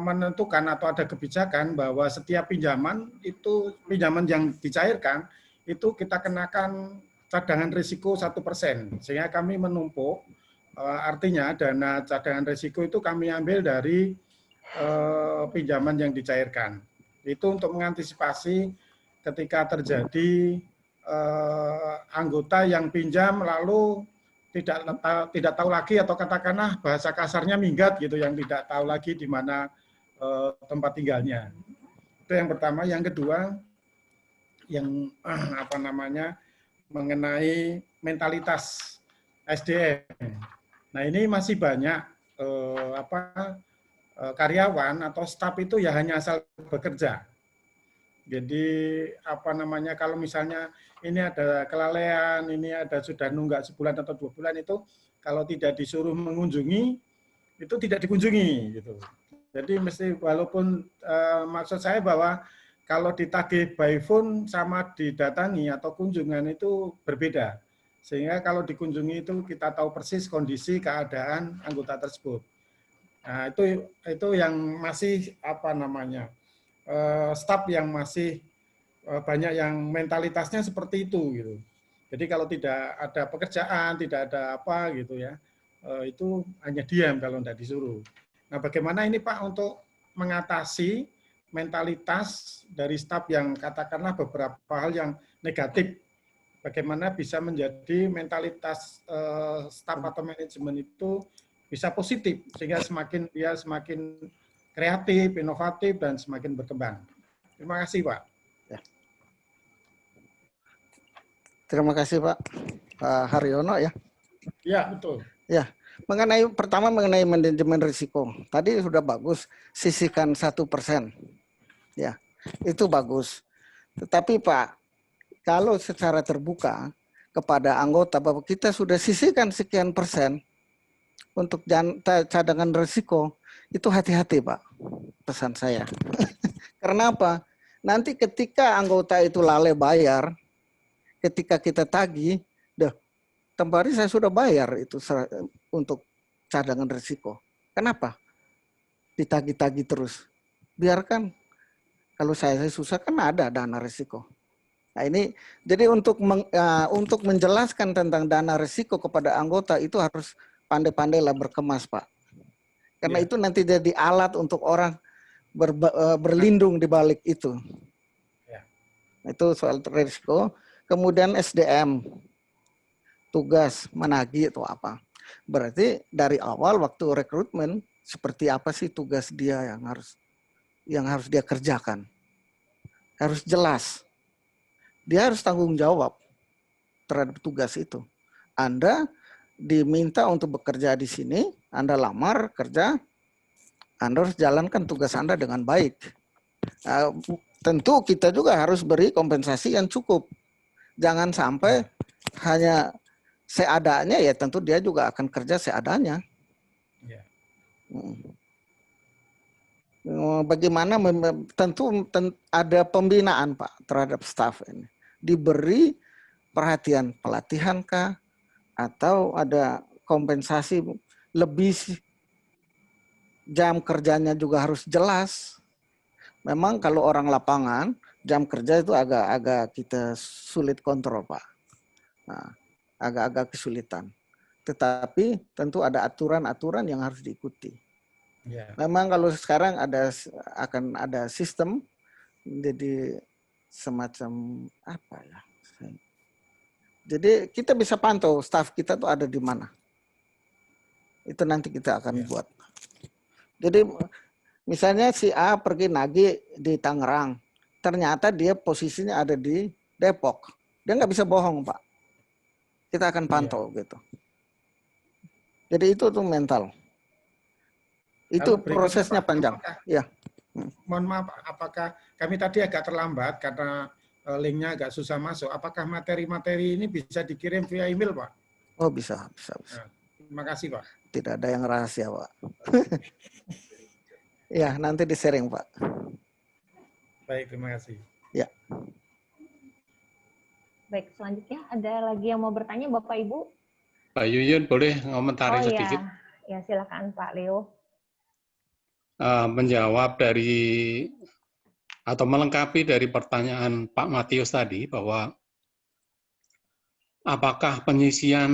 S7: menentukan atau ada kebijakan bahwa setiap pinjaman itu pinjaman yang dicairkan itu kita kenakan cadangan risiko 1%, sehingga kami menumpuk, artinya dana cadangan risiko itu kami ambil dari pinjaman yang dicairkan. Itu untuk mengantisipasi ketika terjadi anggota yang pinjam lalu tidak tahu lagi, atau katakanlah bahasa kasarnya minggat gitu, yang tidak tahu lagi di mana tempat tinggalnya. Itu yang pertama. Yang kedua, yang mengenai mentalitas SDM. Nah, ini masih banyak karyawan atau staf itu ya hanya asal bekerja. Jadi kalau misalnya ini ada kelalaian, ini ada sudah nunggak sebulan atau 2 bulan, itu kalau tidak disuruh mengunjungi, itu tidak dikunjungi gitu. Jadi mesti, walaupun maksud saya bahwa kalau ditagih by phone sama didatangi atau kunjungan itu berbeda. Sehingga kalau dikunjungi itu kita tahu persis kondisi keadaan anggota tersebut. Nah, itu yang masih staf yang masih banyak yang mentalitasnya seperti itu gitu. Jadi kalau tidak ada pekerjaan, tidak ada apa gitu ya, itu hanya diam kalau tidak disuruh. Nah, bagaimana ini Pak untuk mengatasi mentalitas dari staf yang katakanlah beberapa hal yang negatif, bagaimana bisa menjadi mentalitas staf atau manajemen itu bisa positif, sehingga dia semakin kreatif, inovatif, dan semakin berkembang. Terima kasih, Pak.
S4: Ya. Terima kasih, Pak Haryono ya.
S7: Ya, betul.
S4: Ya, pertama mengenai manajemen risiko. Tadi sudah bagus, sisihkan 1%. Ya, itu bagus. Tetapi Pak, kalau secara terbuka kepada anggota bahwa kita sudah sisihkan sekian persen untuk cadangan risiko, itu hati-hati Pak, pesan saya. Karena apa? Nanti ketika anggota itu lalai bayar, ketika kita tagih, kemarin saya sudah bayar itu untuk cadangan risiko. Kenapa? Ditagih-tagih terus. Biarkan, kalau saya susah kan ada dana risiko. Nah ini, jadi untuk menjelaskan tentang dana risiko kepada anggota itu harus pandai-pandailah berkemas Pak. Karena itu nanti jadi alat untuk orang berlindung di balik itu. Nah, itu soal risiko. Kemudian SDM, tugas menagih atau apa. Berarti dari awal waktu rekrutmen seperti apa sih tugas dia yang harus dia kerjakan. Harus jelas. Dia harus tanggung jawab terhadap tugas itu. Anda diminta untuk bekerja di sini, Anda lamar kerja, Anda harus jalankan tugas Anda dengan baik. Tentu kita juga harus beri kompensasi yang cukup. Jangan sampai hanya seadanya, ya tentu dia juga akan kerja seadanya. Bagaimana tentu ada pembinaan Pak terhadap staf ini. Diberi perhatian pelatihan kah? Atau ada kompensasi lebih, jam kerjanya juga harus jelas. Memang kalau orang lapangan, jam kerja itu agak kita sulit kontrol Pak. Nah, agak-agak kesulitan. Tetapi tentu ada aturan-aturan yang harus diikuti. Memang kalau sekarang akan ada sistem, jadi semacam apa ya? Jadi kita bisa pantau staf kita tuh ada di mana. Itu nanti kita akan buat. Jadi misalnya si A pergi nagih di Tangerang, ternyata dia posisinya ada di Depok. Dia nggak bisa bohong Pak. Kita akan pantau gitu. Jadi itu tuh mental. Itu
S7: Lalu berikutnya,
S4: prosesnya
S7: Pak,
S4: panjang. Ya.
S7: Mohon maaf, apakah kami tadi agak terlambat karena linknya agak susah masuk. Apakah materi-materi ini bisa dikirim via email, Pak?
S4: Oh, bisa.
S7: Nah, terima kasih, Pak.
S4: Tidak ada yang rahasia, Pak. Ya, nanti di-sharing, Pak.
S7: Baik, terima kasih.
S4: Ya.
S1: Baik, selanjutnya ada lagi yang mau bertanya, Bapak Ibu?
S3: Pak Yuyun boleh ngomentari sedikit?
S1: Ya silakan Pak Leo.
S3: Menjawab dari atau melengkapi dari pertanyaan Pak Matius tadi bahwa apakah penyisian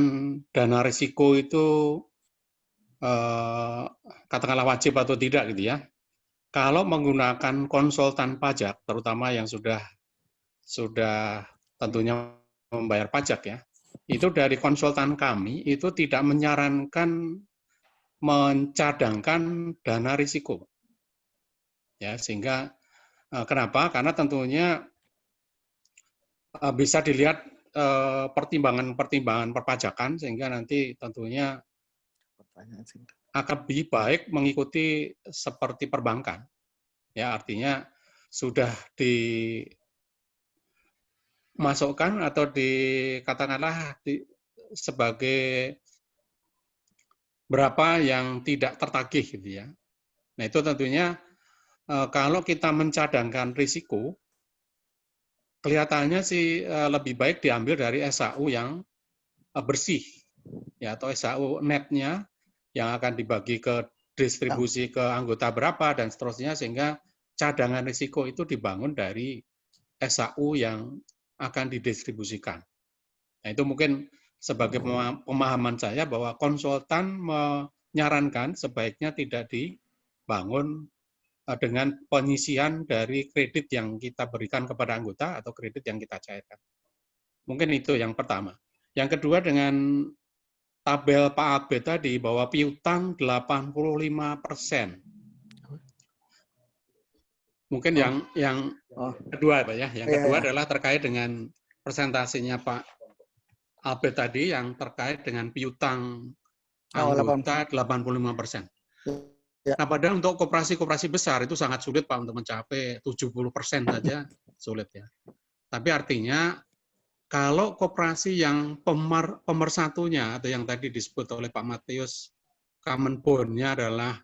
S3: dana risiko itu katakanlah wajib atau tidak gitu ya. Kalau menggunakan konsultan pajak, terutama yang sudah tentunya membayar pajak ya, itu dari konsultan kami itu tidak menyarankan mencadangkan dana risiko. Ya, sehingga kenapa? Karena tentunya bisa dilihat pertimbangan-pertimbangan perpajakan sehingga nanti tentunya akan lebih baik mengikuti seperti perbankan. Ya, artinya sudah dimasukkan atau dikatakanlah sebagai berapa yang tidak tertagih gitu ya. Nah, itu tentunya kalau kita mencadangkan risiko, kelihatannya sih lebih baik diambil dari SAU yang bersih, ya, atau SAU netnya yang akan dibagi ke distribusi ke anggota berapa dan seterusnya, sehingga cadangan risiko itu dibangun dari SAU yang akan didistribusikan. Nah, itu mungkin sebagai pemahaman saya bahwa konsultan menyarankan sebaiknya tidak dibangun dengan penyisian dari kredit yang kita berikan kepada anggota atau kredit yang kita cairkan. Mungkin itu yang pertama. Yang kedua, dengan tabel Pak Abed tadi bahwa piutang 85%. Mungkin yang kedua Pak ya. Yang kedua adalah terkait dengan presentasinya Pak Abed tadi yang terkait dengan piutang anggota 85%. Nah, padahal untuk koperasi-koperasi besar itu sangat sulit Pak untuk mencapai 70% saja sulit ya. Tapi artinya kalau koperasi yang pemersatunya atau yang tadi disebut oleh Pak Matius common bond-nya adalah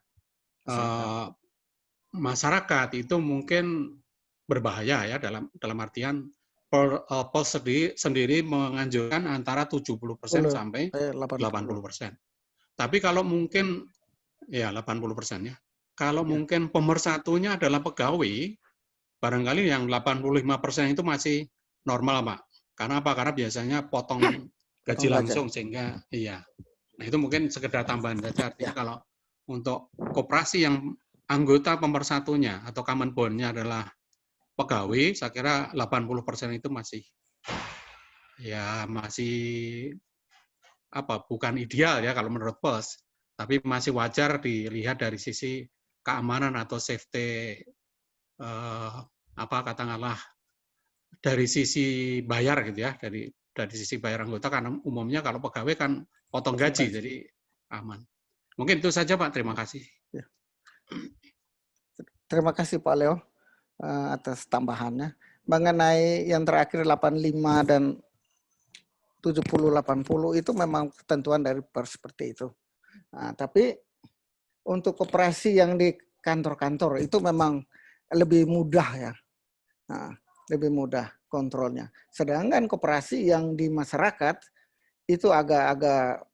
S3: masyarakat, itu mungkin berbahaya ya dalam artian Pol sendiri menganjurkan antara 70% sampai 80%. Tapi kalau mungkin ya 80% ya. Kalau mungkin pemersatunya adalah pegawai, barangkali yang 85% itu masih normal, Pak. Karena apa? Karena biasanya potong gaji langsung sehingga iya. Nah, itu mungkin sekedar tambahan saja. Artinya kalau untuk koperasi yang anggota pemersatunya atau common bond-nya adalah pegawai, saya kira 80% itu masih bukan ideal ya kalau menurut pos. Tapi masih wajar dilihat dari sisi keamanan atau safety katakanlah dari sisi bayar gitu ya, dari sisi bayar anggota, karena umumnya kalau pegawai kan potong gaji jadi aman. Mungkin itu saja Pak, terima kasih.
S4: Terima kasih Pak Leo atas tambahannya. Mengenai yang terakhir 85 dan 70-80 itu memang ketentuan dari pers seperti itu. Nah, tapi untuk koperasi yang di kantor-kantor itu memang lebih mudah ya. Nah, lebih mudah kontrolnya. Sedangkan koperasi yang di masyarakat itu agak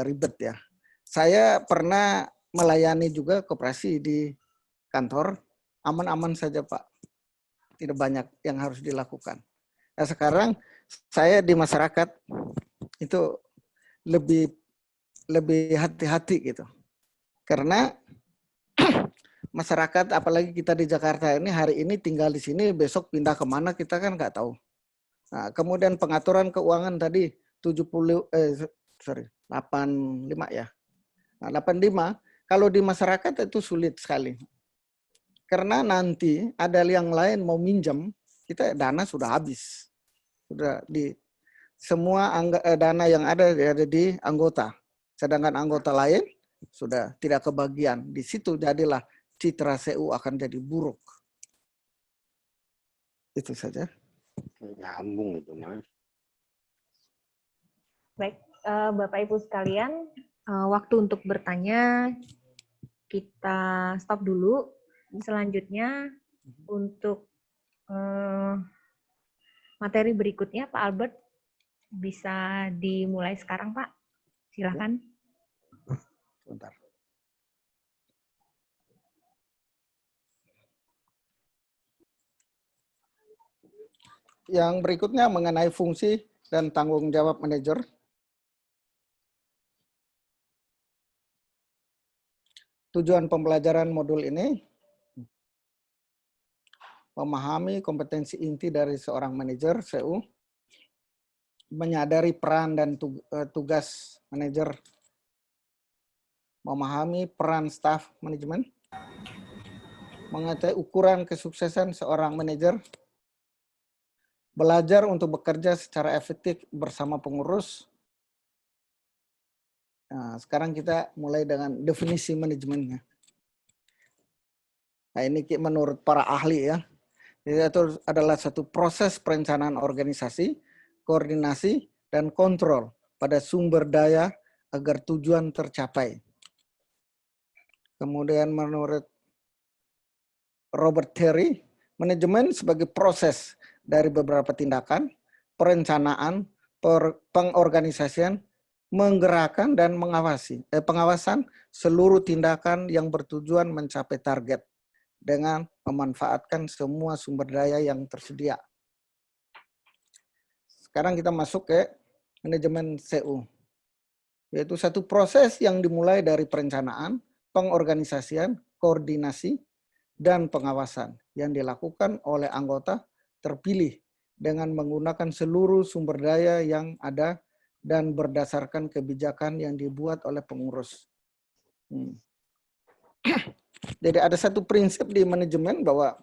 S4: ribet ya. Saya pernah melayani juga koperasi di kantor, aman-aman saja Pak. Tidak banyak yang harus dilakukan. Nah, sekarang saya di masyarakat itu lebih hati-hati gitu. Karena masyarakat, apalagi kita di Jakarta ini, hari ini tinggal di sini, besok pindah kemana kita kan nggak tahu. Nah, kemudian pengaturan keuangan tadi 85 ya. Nah, 85 kalau di masyarakat itu sulit sekali. Karena nanti ada yang lain mau minjam, kita dana sudah habis. Sudah di semua dana yang ada di anggota. Sedangkan anggota lain sudah tidak kebagian. Di situ jadilah citra CU akan jadi buruk. Itu saja.
S9: Nyambung itu, Mas.
S1: Baik, Bapak Ibu sekalian, waktu untuk bertanya kita stop dulu. Selanjutnya untuk materi berikutnya, Pak Albert bisa dimulai sekarang, Pak. Silakan.
S4: Sebentar. Yang berikutnya mengenai fungsi dan tanggung jawab manajer. Tujuan pembelajaran modul ini memahami kompetensi inti dari seorang manajer CU, menyadari peran dan tugas manajer, memahami peran staf manajemen, mengetahui ukuran kesuksesan seorang manajer, belajar untuk bekerja secara efektif bersama pengurus. Nah, sekarang kita mulai dengan definisi manajemennya. Nah, ini menurut para ahli ya. Itu adalah satu proses perencanaan organisasi, koordinasi, dan kontrol pada sumber daya agar tujuan tercapai. Kemudian menurut Robert Terry, manajemen sebagai proses dari beberapa tindakan, perencanaan, pengorganisasian, menggerakkan dan pengawasan seluruh tindakan yang bertujuan mencapai target dengan memanfaatkan semua sumber daya yang tersedia. Sekarang kita masuk ke manajemen CU, yaitu satu proses yang dimulai dari perencanaan, pengorganisasian, koordinasi, dan pengawasan yang dilakukan oleh anggota terpilih dengan menggunakan seluruh sumber daya yang ada dan berdasarkan kebijakan yang dibuat oleh pengurus. Jadi ada satu prinsip di manajemen bahwa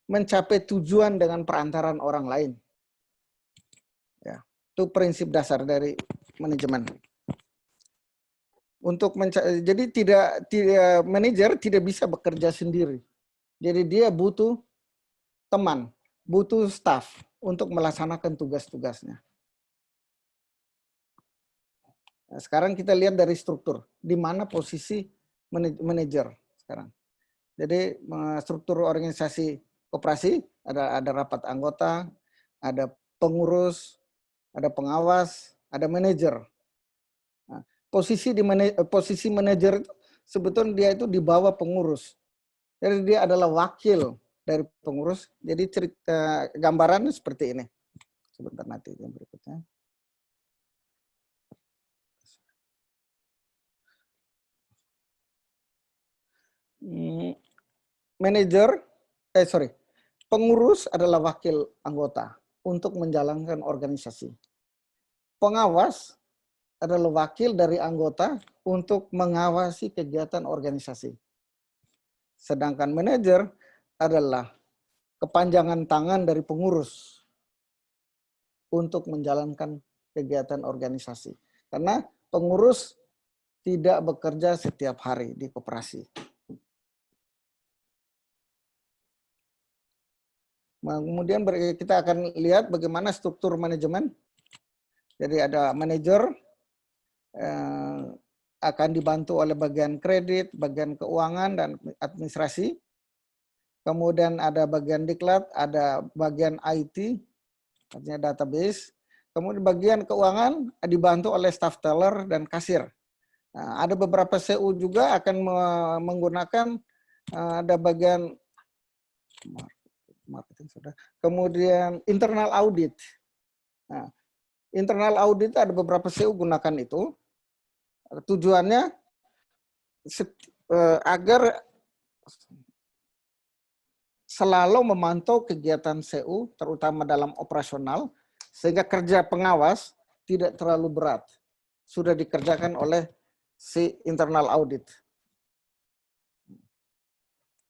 S4: mencapai tujuan dengan perantaran orang lain. Ya, itu prinsip dasar dari manajemen. Jadi tidak manajer tidak bisa bekerja sendiri. Jadi dia butuh teman, butuh staf untuk melaksanakan tugas-tugasnya. Nah, sekarang kita lihat dari struktur, di mana posisi manajer sekarang. Jadi struktur organisasi koperasi ada rapat anggota, ada pengurus, ada pengawas, ada manajer. Nah, posisi manajer itu sebetulnya dia itu di bawah pengurus. Jadi dia adalah wakil dari pengurus. Jadi cerita gambarannya seperti ini. Sebentar nanti yang berikutnya. Pengurus adalah wakil anggota untuk menjalankan organisasi. Pengawas adalah wakil dari anggota untuk mengawasi kegiatan organisasi. Sedangkan manajer adalah kepanjangan tangan dari pengurus untuk menjalankan kegiatan organisasi. Karena pengurus tidak bekerja setiap hari di koperasi. Kemudian kita akan lihat bagaimana struktur manajemen. Jadi ada manajer, akan dibantu oleh bagian kredit, bagian keuangan, dan administrasi. Kemudian ada bagian diklat, ada bagian IT, artinya database. Kemudian bagian keuangan dibantu oleh staff teller dan kasir. Nah, ada beberapa CU juga akan menggunakan ada bagian marketing sudah. Kemudian internal audit. Nah, internal audit ada beberapa CU gunakan itu. Tujuannya agar selalu memantau kegiatan CU, terutama dalam operasional, sehingga kerja pengawas tidak terlalu berat. Sudah dikerjakan oleh si internal audit.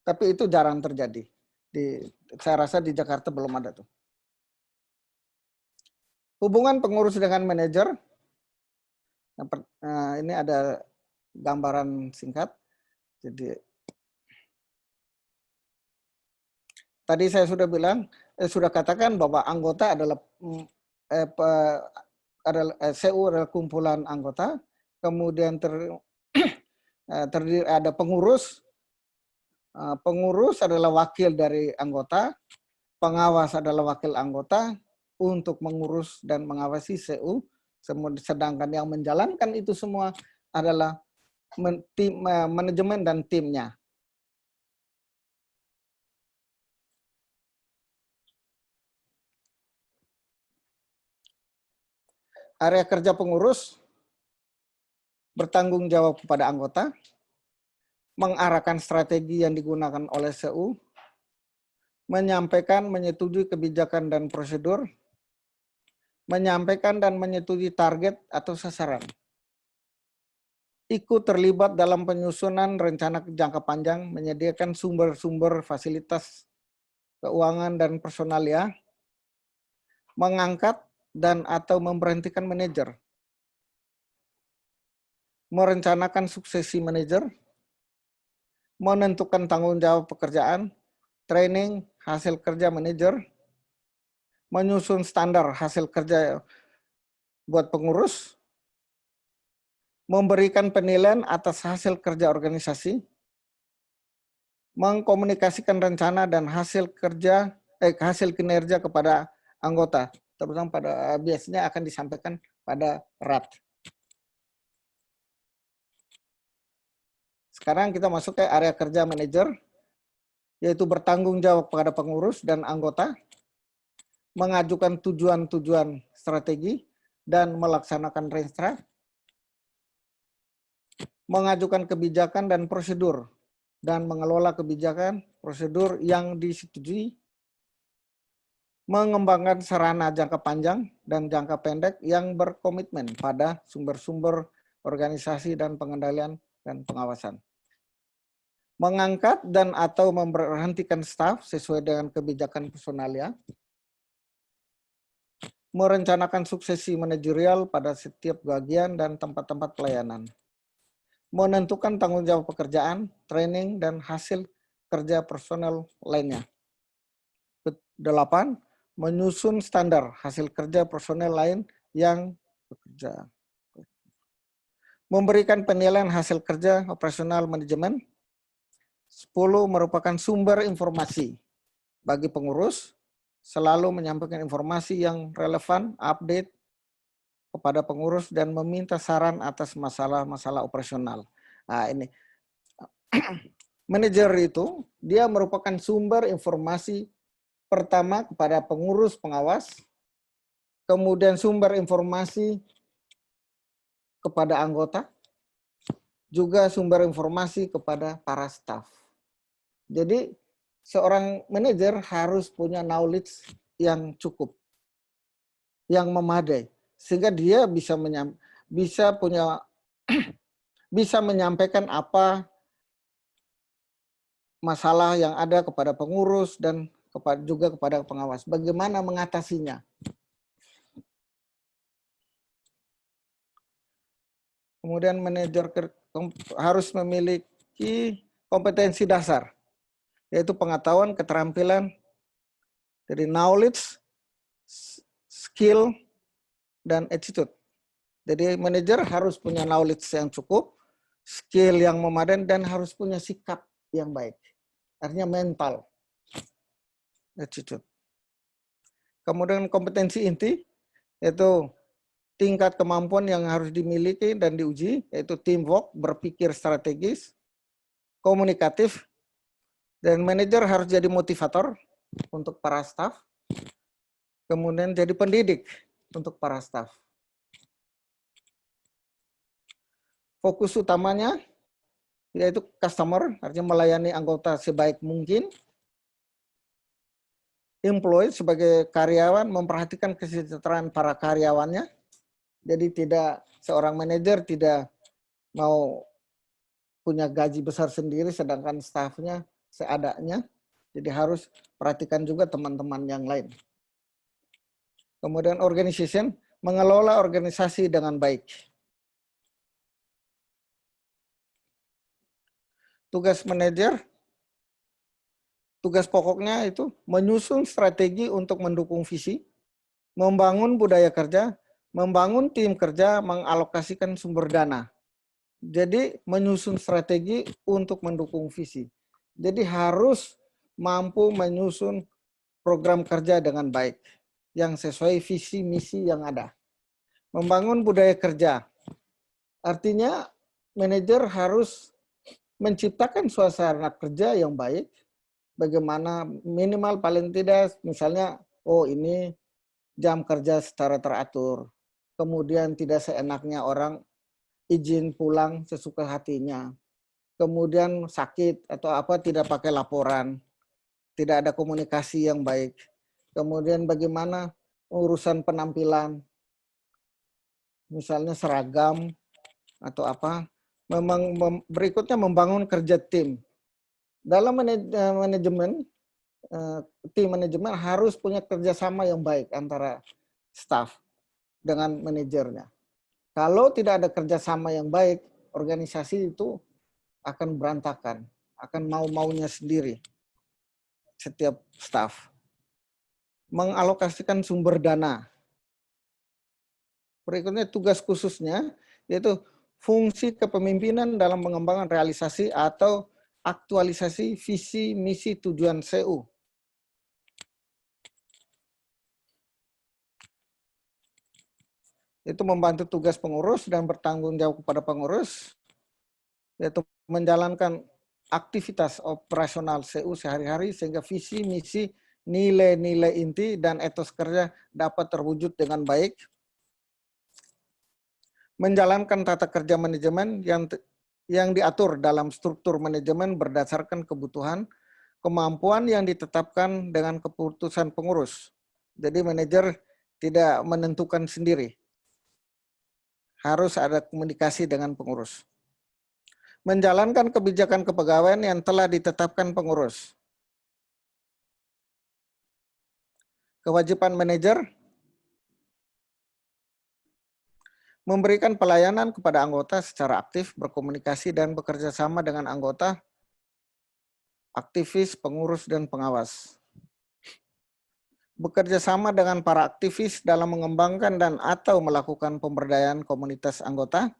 S4: Tapi itu jarang terjadi. Saya rasa di Jakarta belum ada tuh. Hubungan pengurus dengan manajer. Ini ada gambaran singkat. Jadi tadi saya sudah bilang, sudah katakan bahwa anggota adalah CU adalah kumpulan anggota, kemudian terdiri ada pengurus. Pengurus adalah wakil dari anggota, pengawas adalah wakil anggota untuk mengurus dan mengawasi CU, sedangkan yang menjalankan itu semua adalah manajemen dan timnya. Area kerja pengurus bertanggung jawab kepada anggota, mengarahkan strategi yang digunakan oleh CU, menyampaikan, menyetujui kebijakan dan prosedur, menyampaikan dan menyetujui target atau sasaran, ikut terlibat dalam penyusunan rencana jangka panjang, menyediakan sumber-sumber fasilitas keuangan dan personalia, mengangkat dan atau memberhentikan manajer, merencanakan suksesi manajer, menentukan tanggung jawab pekerjaan, training hasil kerja manajer, menyusun standar hasil kerja buat pengurus, memberikan penilaian atas hasil kerja organisasi, mengkomunikasikan rencana dan hasil kinerja kepada anggota, terutama pada biasanya akan disampaikan pada RAT. Sekarang kita masuk ke area kerja manajer, yaitu bertanggung jawab kepada pengurus dan anggota, mengajukan tujuan-tujuan strategi dan melaksanakan renstra, mengajukan kebijakan dan prosedur, dan mengelola kebijakan prosedur yang disetujui, mengembangkan sarana jangka panjang dan jangka pendek yang berkomitmen pada sumber-sumber organisasi dan pengendalian dan pengawasan, mengangkat dan atau memberhentikan staf sesuai dengan kebijakan personalia, merencanakan suksesi manajerial pada setiap bagian dan tempat-tempat pelayanan, menentukan tanggung jawab pekerjaan, training, dan hasil kerja personel lainnya. 8. Menyusun standar hasil kerja personel lain yang bekerja. Memberikan penilaian hasil kerja operasional manajemen. 10. Merupakan sumber informasi bagi pengurus, selalu menyampaikan informasi yang relevan, update kepada pengurus dan meminta saran atas masalah-masalah operasional. Nah, ini manajer itu dia merupakan sumber informasi pertama kepada pengurus pengawas, kemudian sumber informasi kepada anggota, juga sumber informasi kepada para staf. Jadi seorang manajer harus punya knowledge yang cukup, yang memadai, sehingga dia bisa menyampaikan apa masalah yang ada kepada pengurus dan juga kepada pengawas. Bagaimana mengatasinya? Kemudian manajer harus memiliki kompetensi dasar, yaitu pengetahuan, keterampilan, dari knowledge, skill, dan attitude. Jadi manajer harus punya knowledge yang cukup, skill yang memadai, dan harus punya sikap yang baik. Artinya mental, attitude. Kemudian kompetensi inti, yaitu tingkat kemampuan yang harus dimiliki dan diuji, yaitu teamwork, berpikir strategis, komunikatif, dan manajer harus jadi motivator untuk para staf, kemudian jadi pendidik untuk para staf. Fokus utamanya yaitu customer, artinya melayani anggota sebaik mungkin. Employee sebagai karyawan memperhatikan kesejahteraan para karyawannya. Jadi tidak seorang manajer tidak mau punya gaji besar sendiri sedangkan stafnya seadanya. Jadi harus perhatikan juga teman-teman yang lain. Kemudian organization, mengelola organisasi dengan baik. tugas manajer, tugas pokoknya itu menyusun strategi untuk mendukung visi, membangun budaya kerja, membangun tim kerja, mengalokasikan sumber dana. Jadi menyusun strategi untuk mendukung visi. Jadi harus mampu menyusun program kerja dengan baik yang sesuai visi misi yang ada. Membangun budaya kerja. Artinya manajer harus menciptakan suasana kerja yang baik. Bagaimana minimal paling tidak misalnya ini jam kerja secara teratur. Kemudian tidak seenaknya orang izin pulang sesuka hatinya. Kemudian sakit atau apa tidak pakai laporan. Tidak ada komunikasi yang baik. Kemudian bagaimana urusan penampilan. Misalnya seragam atau apa. Memang berikutnya membangun kerja tim. Dalam manajemen, tim manajemen harus punya kerjasama yang baik antara staff dengan manajernya. Kalau tidak ada kerjasama yang baik, organisasi itu akan berantakan, akan mau-maunya sendiri setiap staff. Mengalokasikan sumber dana. Berikutnya tugas khususnya yaitu fungsi kepemimpinan dalam mengembangkan realisasi atau aktualisasi visi misi tujuan CU. Itu membantu tugas pengurus dan bertanggung jawab kepada pengurus, yaitu menjalankan aktivitas operasional CU sehari-hari sehingga visi misi nilai-nilai inti dan etos kerja dapat terwujud dengan baik. Menjalankan tata kerja manajemen yang diatur dalam struktur manajemen berdasarkan kebutuhan, kemampuan yang ditetapkan dengan keputusan pengurus. Jadi manajer tidak menentukan sendiri. Harus ada komunikasi dengan pengurus. Menjalankan kebijakan kepegawaian yang telah ditetapkan pengurus. Kewajiban manajer memberikan pelayanan kepada anggota secara aktif, berkomunikasi dan bekerja sama dengan anggota, aktivis, pengurus, dan pengawas. Bekerja sama dengan para aktivis dalam mengembangkan dan atau melakukan pemberdayaan komunitas anggota.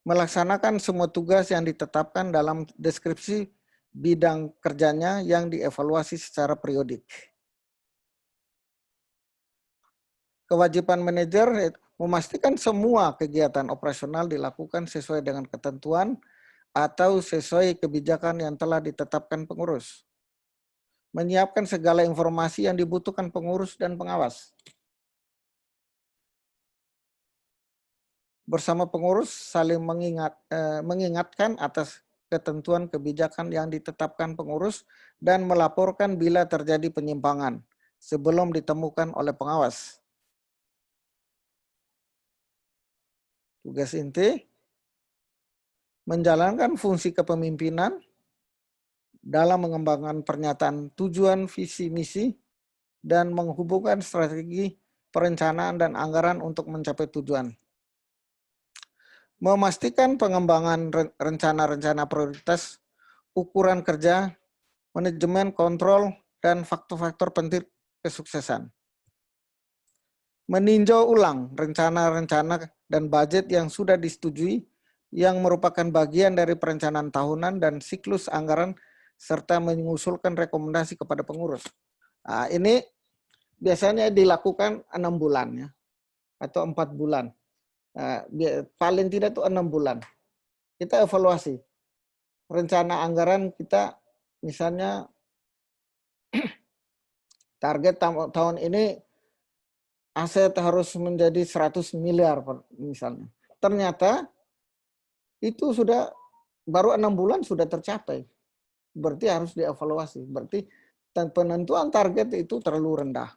S4: Melaksanakan semua tugas yang ditetapkan dalam deskripsi bidang kerjanya yang dievaluasi secara periodik. Kewajiban manajer memastikan semua kegiatan operasional dilakukan sesuai dengan ketentuan atau sesuai kebijakan yang telah ditetapkan pengurus. Menyiapkan segala informasi yang dibutuhkan pengurus dan pengawas. Bersama pengurus saling mengingatkan atas ketentuan kebijakan yang ditetapkan pengurus dan melaporkan bila terjadi penyimpangan sebelum ditemukan oleh pengawas. Tugas inti, menjalankan fungsi kepemimpinan dalam mengembangkan pernyataan tujuan visi misi dan menghubungkan strategi perencanaan dan anggaran untuk mencapai tujuan. Memastikan pengembangan rencana-rencana prioritas, ukuran kerja, manajemen kontrol, dan faktor-faktor penting kesuksesan. Meninjau ulang rencana-rencana dan budget yang sudah disetujui yang merupakan bagian dari perencanaan tahunan dan siklus anggaran serta mengusulkan rekomendasi kepada pengurus. Nah, ini biasanya dilakukan 6 bulan ya, atau 4 bulan. Nah, paling tidak itu 6 bulan. Kita evaluasi. Rencana anggaran kita misalnya target tahun ini aset harus menjadi 100 miliar misalnya. Ternyata itu sudah baru 6 bulan sudah tercapai. Berarti harus dievaluasi. Berarti penentuan target itu terlalu rendah.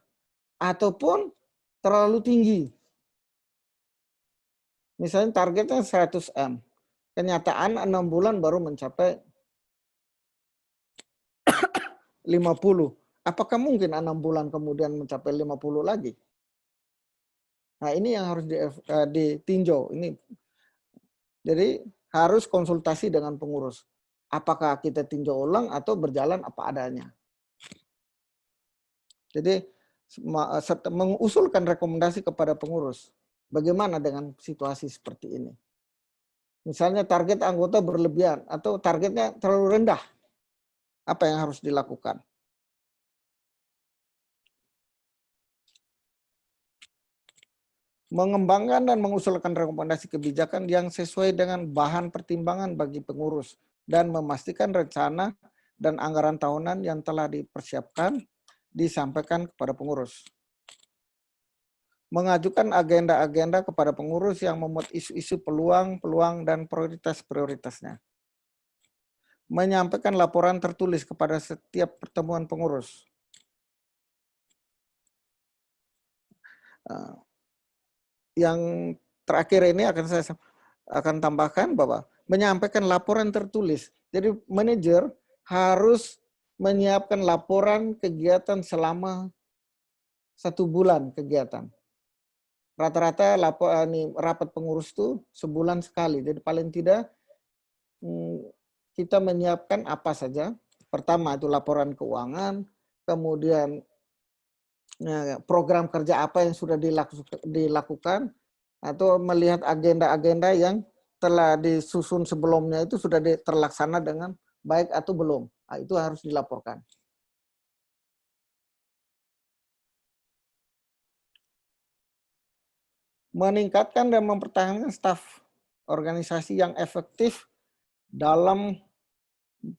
S4: Ataupun terlalu tinggi. Misalnya targetnya 100 M. Kenyataan 6 bulan baru mencapai 50. Apakah mungkin 6 bulan kemudian mencapai 50 lagi? Nah, ini yang harus ditinjau. Ini, jadi harus konsultasi dengan pengurus. Apakah kita tinjau ulang atau berjalan apa adanya. Jadi mengusulkan rekomendasi kepada pengurus. Bagaimana dengan situasi seperti ini? Misalnya target anggota berlebihan atau targetnya terlalu rendah. Apa yang harus dilakukan? Mengembangkan dan mengusulkan rekomendasi kebijakan yang sesuai dengan bahan pertimbangan bagi pengurus dan memastikan rencana dan anggaran tahunan yang telah dipersiapkan disampaikan kepada pengurus. Mengajukan agenda-agenda kepada pengurus yang memuat isu-isu peluang-peluang dan prioritas-prioritasnya. Menyampaikan laporan tertulis kepada setiap pertemuan pengurus. Yang terakhir ini saya akan tambahkan bahwa menyampaikan laporan tertulis. Jadi manajer harus menyiapkan laporan kegiatan selama 1 bulan kegiatan. Rata-rata rapat pengurus itu sebulan sekali. Jadi paling tidak kita menyiapkan apa saja. Pertama itu laporan keuangan, kemudian program kerja apa yang sudah dilakukan, atau melihat agenda-agenda yang telah disusun sebelumnya itu sudah terlaksana dengan baik atau belum. Nah, itu harus dilaporkan. Meningkatkan dan mempertahankan staf organisasi yang efektif dalam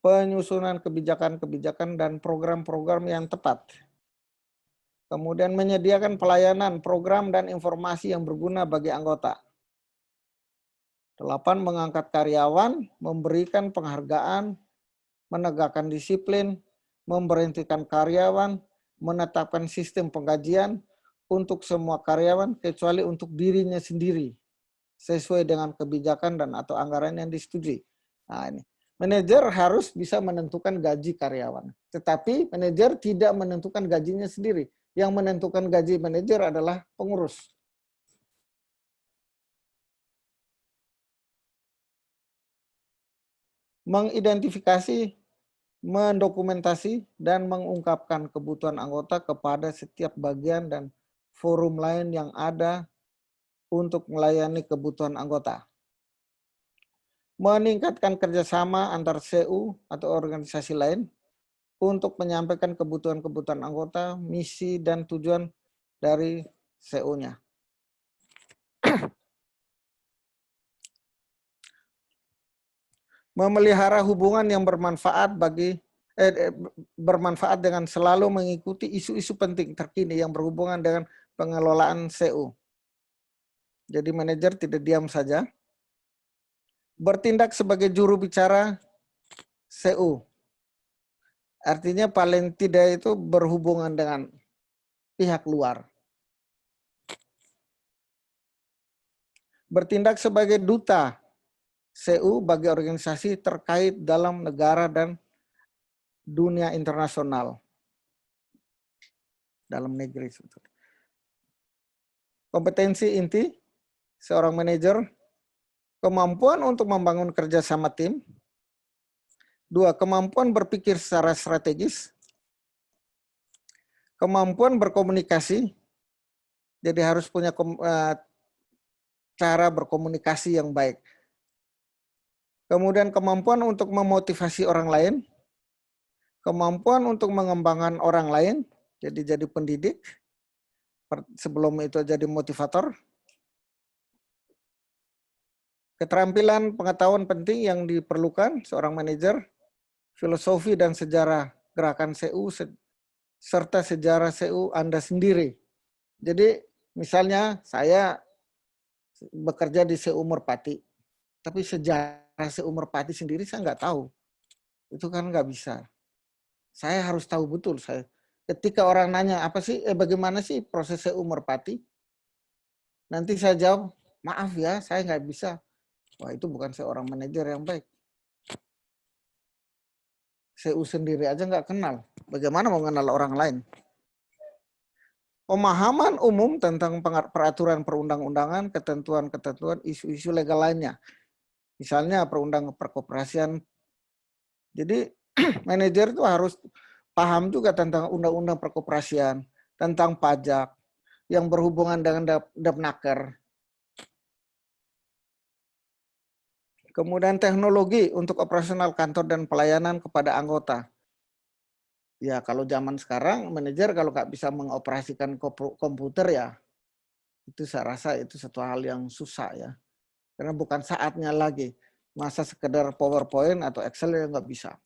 S4: penyusunan kebijakan-kebijakan dan program-program yang tepat. Kemudian menyediakan pelayanan, program, dan informasi yang berguna bagi anggota. 8. Mengangkat karyawan, memberikan penghargaan, menegakkan disiplin, memberhentikan karyawan, menetapkan sistem penggajian untuk semua karyawan kecuali untuk dirinya sendiri sesuai dengan kebijakan dan atau anggaran yang disetujui. Nah, ini manajer harus bisa menentukan gaji karyawan, tetapi manajer tidak menentukan gajinya sendiri. Yang menentukan gaji manajer adalah pengurus. Mengidentifikasi, mendokumentasi, dan mengungkapkan kebutuhan anggota kepada setiap bagian dan forum lain yang ada untuk melayani kebutuhan anggota. Meningkatkan kerjasama antar CU atau organisasi lain untuk menyampaikan kebutuhan-kebutuhan anggota, misi, dan tujuan dari CU-nya. Memelihara hubungan yang bermanfaat bermanfaat dengan selalu mengikuti isu-isu penting terkini yang berhubungan dengan pengelolaan CU. Jadi manajer tidak diam saja. Bertindak sebagai juru bicara CU. Artinya paling tidak itu berhubungan dengan pihak luar. Bertindak sebagai duta CU bagi organisasi terkait dalam negara dan dunia internasional. Dalam negeri. Kompetensi inti seorang manajer, kemampuan untuk membangun kerjasama tim. 2. Kemampuan berpikir secara strategis. Kemampuan berkomunikasi. Jadi harus punya cara berkomunikasi yang baik. Kemudian kemampuan untuk memotivasi orang lain. Kemampuan untuk mengembangkan orang lain. Jadi pendidik. Sebelum itu jadi motivator. Keterampilan pengetahuan penting yang diperlukan seorang manajer. Filosofi dan sejarah gerakan CU serta sejarah CU Anda sendiri. Jadi misalnya saya bekerja di CU Merpati, tapi sejarah CU Merpati sendiri saya nggak tahu. Itu kan nggak bisa. Saya harus tahu betul. Ketika orang nanya apa sih, bagaimana sih proses CU Merpati? Nanti saya jawab, maaf ya, saya nggak bisa. Wah, itu bukan seorang manajer yang baik. CU sendiri aja nggak kenal. Bagaimana mau kenal orang lain? Pemahaman umum tentang peraturan perundang-undangan, ketentuan-ketentuan, isu-isu legal lainnya. Misalnya perundang perkoperasian. Jadi manajer itu harus paham juga tentang undang-undang perkoperasian, tentang pajak, yang berhubungan dengan Dapnaker. Kemudian teknologi untuk operasional kantor dan pelayanan kepada anggota. Ya kalau zaman sekarang manajer kalau nggak bisa mengoperasikan komputer ya, itu saya rasa itu satu hal yang susah ya. Karena bukan saatnya lagi. Masa sekedar PowerPoint atau Excel ya nggak bisa.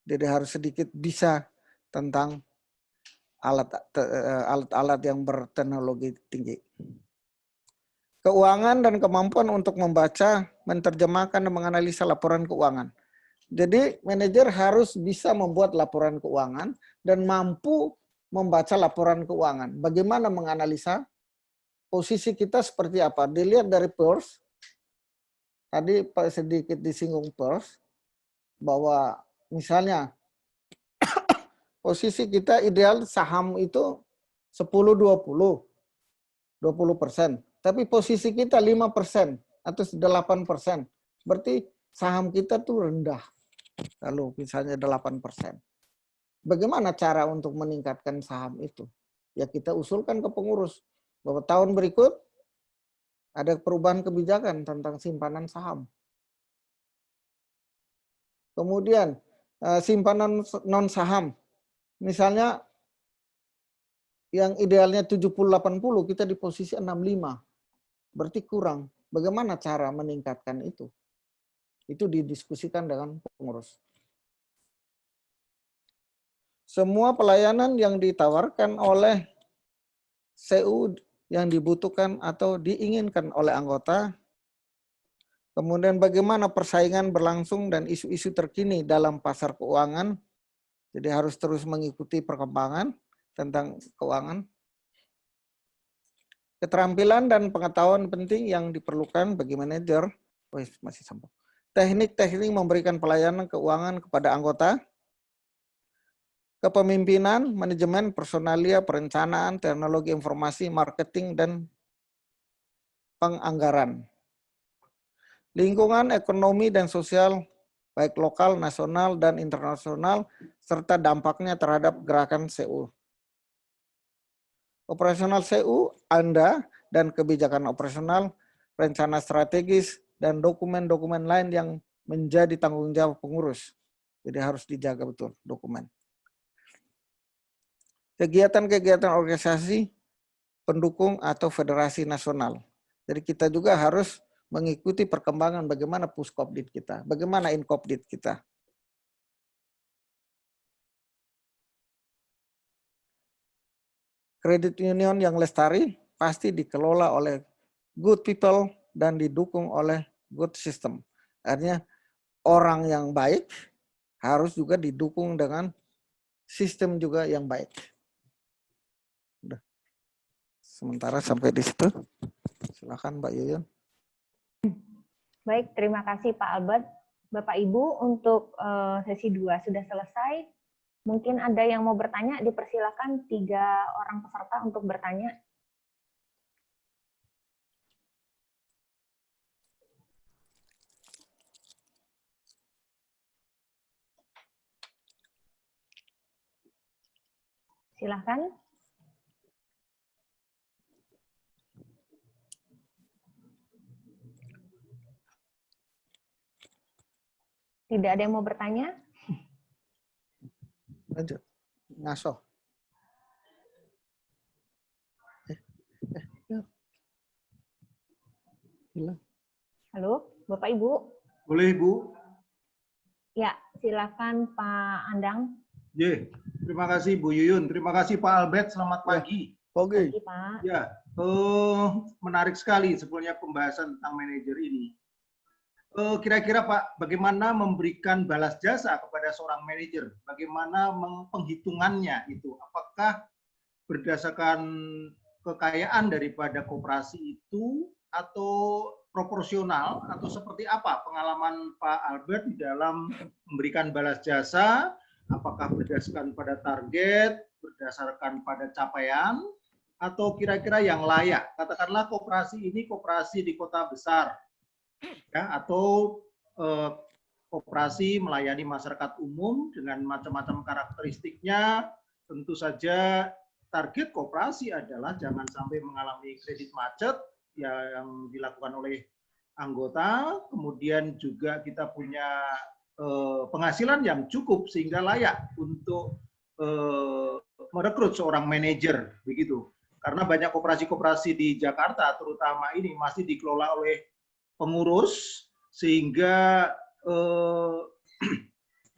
S4: Jadi harus sedikit bisa tentang alat-alat yang berteknologi tinggi. Keuangan dan kemampuan untuk membaca, menerjemahkan, dan menganalisa laporan keuangan. Jadi manajer harus bisa membuat laporan keuangan dan mampu membaca laporan keuangan. Bagaimana menganalisa posisi kita seperti apa? Dilihat dari PERS. Tadi sedikit disinggung PERS bahwa misalnya posisi kita ideal saham itu 10-20%. Tapi posisi kita 5% atau 8%. Berarti saham kita tuh rendah. Kalau misalnya 8%. Bagaimana cara untuk meningkatkan saham itu? Ya kita usulkan ke pengurus bahwa tahun berikut ada perubahan kebijakan tentang simpanan saham. Kemudian simpanan non saham. Misalnya yang idealnya 70-80 kita di posisi 65. Berarti kurang. Bagaimana cara meningkatkan itu? Itu didiskusikan dengan pengurus. Semua pelayanan yang ditawarkan oleh CU yang dibutuhkan atau diinginkan oleh anggota. Kemudian bagaimana persaingan berlangsung dan isu-isu terkini dalam pasar keuangan. Jadi harus terus mengikuti perkembangan tentang keuangan. Keterampilan dan pengetahuan penting yang diperlukan bagi manajer. Masih sambung. Teknik-teknik memberikan pelayanan keuangan kepada anggota. Kepemimpinan, manajemen, personalia, perencanaan, teknologi informasi, marketing, dan penganggaran. Lingkungan, ekonomi, dan sosial, baik lokal, nasional, dan internasional, serta dampaknya terhadap gerakan CU. Operasional CU, Anda, dan kebijakan operasional, rencana strategis, dan dokumen-dokumen lain yang menjadi tanggung jawab pengurus. Jadi harus dijaga betul dokumen. Kegiatan-kegiatan organisasi, pendukung atau federasi nasional. Jadi kita juga harus mengikuti perkembangan bagaimana Puskopdit kita, bagaimana Inkopdit kita. Kredit union yang lestari pasti dikelola oleh good people dan didukung oleh good system. Artinya orang yang baik harus juga didukung dengan sistem juga yang baik. Udah. Sementara sampai di situ. Silakan Mbak Yuyun.
S1: Baik, terima kasih Pak Albert. Bapak Ibu, untuk sesi 2 sudah selesai. Mungkin ada yang mau bertanya, dipersilakan 3 orang peserta untuk bertanya. Silakan. Tidak ada yang mau bertanya?
S4: Lanjut. Ngaso.
S1: Halo, Bapak Ibu.
S10: Boleh Ibu?
S1: Ya, silakan Pak Andang.
S10: Terima kasih Bu Yuyun. Terima kasih Pak Albert. Selamat pagi.
S4: Oke.
S1: Pagi, Pak.
S10: Ya, menarik sekali sebenarnya pembahasan tentang manajer ini. Kira-kira Pak, bagaimana memberikan balas jasa kepada seorang manajer? Bagaimana penghitungannya itu? Apakah berdasarkan kekayaan daripada koperasi itu atau proporsional atau seperti apa pengalaman Pak Albert di dalam memberikan balas jasa? Apakah berdasarkan pada target, berdasarkan pada capaian, atau kira-kira yang layak? Katakanlah koperasi ini koperasi di kota besar, ya, atau koperasi melayani masyarakat umum dengan macam-macam karakteristiknya. Tentu saja target koperasi adalah jangan sampai mengalami kredit macet yang dilakukan oleh anggota, kemudian juga kita punya penghasilan yang cukup sehingga layak untuk merekrut seorang manajer, begitu. Karena banyak koperasi-koperasi di Jakarta terutama ini masih dikelola oleh pengurus sehingga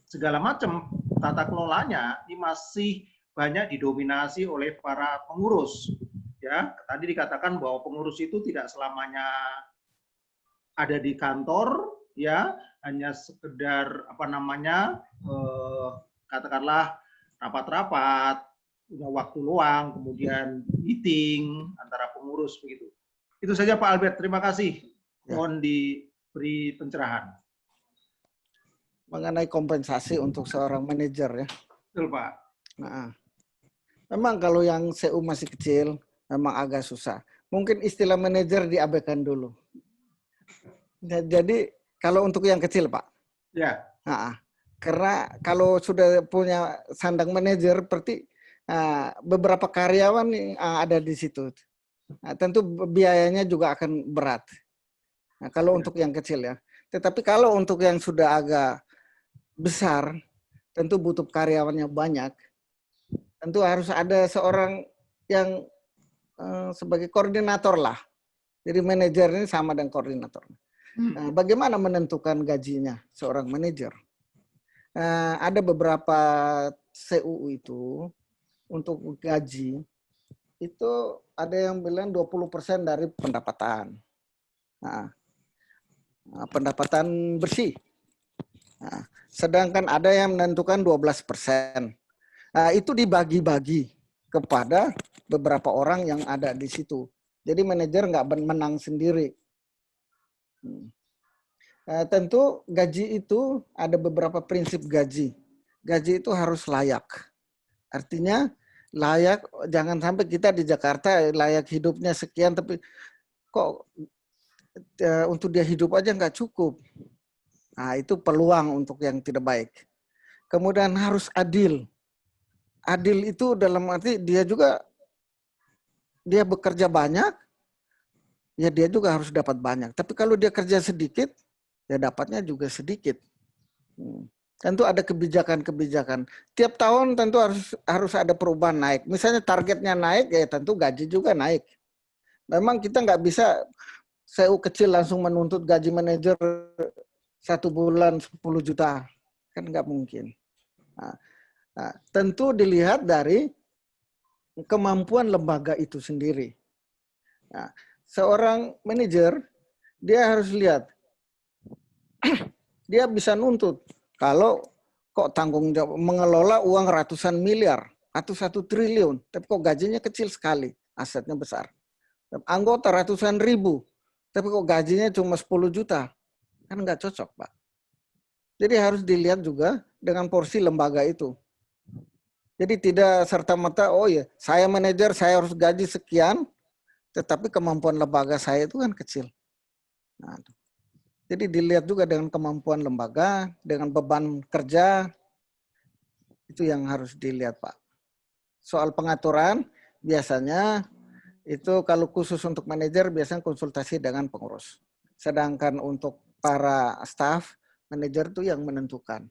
S10: segala macam tata kelolanya ini masih banyak didominasi oleh para pengurus. Ya, tadi dikatakan bahwa pengurus itu tidak selamanya ada di kantor, ya, hanya sekedar apa namanya, katakanlah rapat-rapat, punya waktu luang, kemudian meeting antara pengurus begitu. Itu saja Pak Albert, terima kasih. Mohon diberi pencerahan.
S4: Mengenai kompensasi untuk seorang manajer ya.
S10: Betul Pak.
S4: Nah, memang kalau yang CU masih kecil, memang agak susah. Mungkin istilah manajer diabaikan dulu. Jadi kalau untuk yang kecil Pak.
S10: Ya.
S4: Nah, karena kalau sudah punya sandang manajer, berarti beberapa karyawan ada di situ. Nah, tentu biayanya juga akan berat. Nah, kalau untuk yang kecil ya. Tetapi kalau untuk yang sudah agak besar, tentu butuh karyawannya banyak. Tentu harus ada seorang yang sebagai koordinator lah. Jadi manajer ini sama dengan koordinator. Nah, bagaimana menentukan gajinya seorang manajer? Ada beberapa CUU itu untuk gaji itu ada yang bilang 20% dari pendapatan. Pendapatan bersih. Nah, sedangkan ada yang menentukan 12%. Itu dibagi-bagi kepada beberapa orang yang ada di situ. Jadi manajer nggak menang sendiri. Tentu gaji itu ada beberapa prinsip gaji. Gaji itu harus layak. Artinya layak, jangan sampai kita di Jakarta layak hidupnya sekian, tapi kok untuk dia hidup aja nggak cukup. Nah, itu peluang untuk yang tidak baik. Kemudian harus adil. Adil itu dalam arti dia bekerja banyak, ya dia juga harus dapat banyak. Tapi kalau dia kerja sedikit, ya dapatnya juga sedikit. Tentu ada kebijakan-kebijakan. Tiap tahun tentu harus ada perubahan naik. Misalnya targetnya naik, ya tentu gaji juga naik. Memang kita nggak bisa CU kecil langsung menuntut gaji manajer 1 bulan 10 juta. Kan nggak mungkin. Nah, tentu dilihat dari kemampuan lembaga itu sendiri. Nah, seorang manajer, dia harus lihat, dia bisa nuntut kalau kok tanggung jawab mengelola uang ratusan miliar atau 1 triliun, tapi kok gajinya kecil sekali, asetnya besar. Anggota ratusan ribu, tapi kok gajinya cuma 10 juta, kan nggak cocok Pak. Jadi harus dilihat juga dengan porsi lembaga itu. Jadi tidak serta-merta, oh ya saya manajer, saya harus gaji sekian, tetapi kemampuan lembaga saya itu kan kecil. Nah, jadi dilihat juga dengan kemampuan lembaga, dengan beban kerja, itu yang harus dilihat Pak. Soal pengaturan, biasanya itu kalau khusus untuk manajer, biasanya konsultasi dengan pengurus. Sedangkan untuk para staf, manajer itu yang menentukan.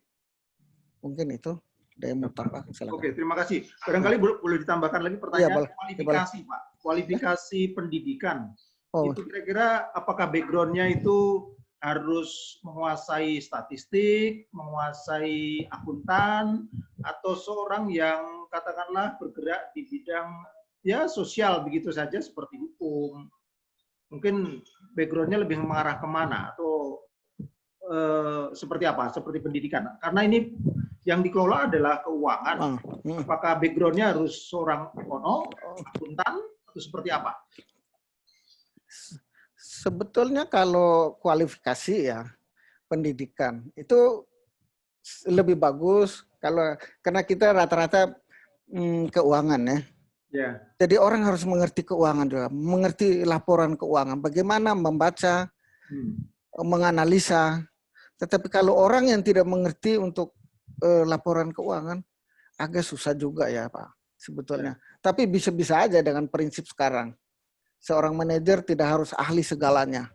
S4: Mungkin itu. Ada yang mau tambah?
S10: Oke, terima kasih. Barangkali boleh ditambahkan lagi pertanyaan kualifikasi Pak. Kualifikasi pendidikan. Itu kira-kira apakah background-nya itu harus menguasai statistik, menguasai akuntan, atau seorang yang katakanlah bergerak di bidang ya sosial begitu saja seperti hukum. Mungkin background-nya lebih mengarah kemana atau seperti apa? Seperti pendidikan. Karena ini yang dikelola adalah keuangan. Apakah background-nya harus seorang ekonom, akuntan, atau seperti apa?
S4: Sebetulnya kalau kualifikasi ya pendidikan itu lebih bagus kalau karena kita rata-rata keuangan ya.
S10: Ya.
S4: Jadi orang harus mengerti keuangan juga, mengerti laporan keuangan, bagaimana membaca, menganalisa. Tetapi kalau orang yang tidak mengerti untuk laporan keuangan, agak susah juga ya Pak, sebetulnya. Tapi bisa-bisa aja dengan prinsip sekarang. Seorang manajer tidak harus ahli segalanya.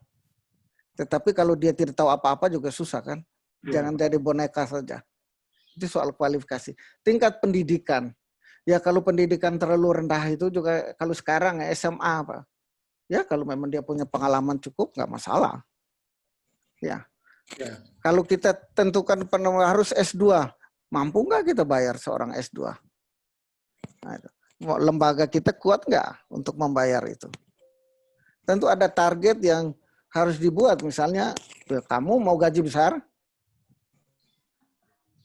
S4: Tetapi kalau dia tidak tahu apa-apa juga susah kan. Jangan jadi boneka saja. Itu soal kualifikasi. Tingkat pendidikan. Ya kalau pendidikan terlalu rendah itu juga kalau sekarang ya SMA Pak. Ya kalau memang dia punya pengalaman cukup nggak masalah. Ya. Kalau kita tentukan harus S2, mampu nggak kita bayar seorang S2? Nah, itu. Lembaga kita kuat nggak untuk membayar itu? Tentu ada target yang harus dibuat. Misalnya ya, kamu mau gaji besar,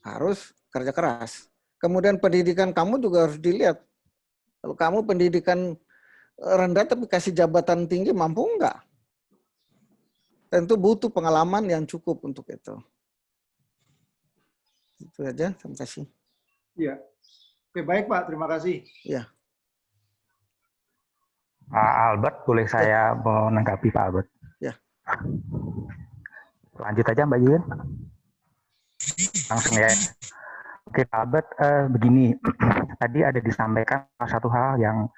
S4: harus kerja keras. Kemudian pendidikan kamu juga harus dilihat. Kalau kamu pendidikan rendah tapi kasih jabatan tinggi, mampu enggak? Tentu butuh pengalaman yang cukup untuk itu. Itu aja, terima kasih.
S10: Iya. Oke, baik Pak, terima kasih.
S4: Ya.
S11: Pak Albert, boleh saya menanggapi Pak Albert?
S4: Ya.
S11: Lanjut aja Mbak Yuyun. Langsung ya. Oke Pak Albert, begini, tadi ada disampaikan satu hal yang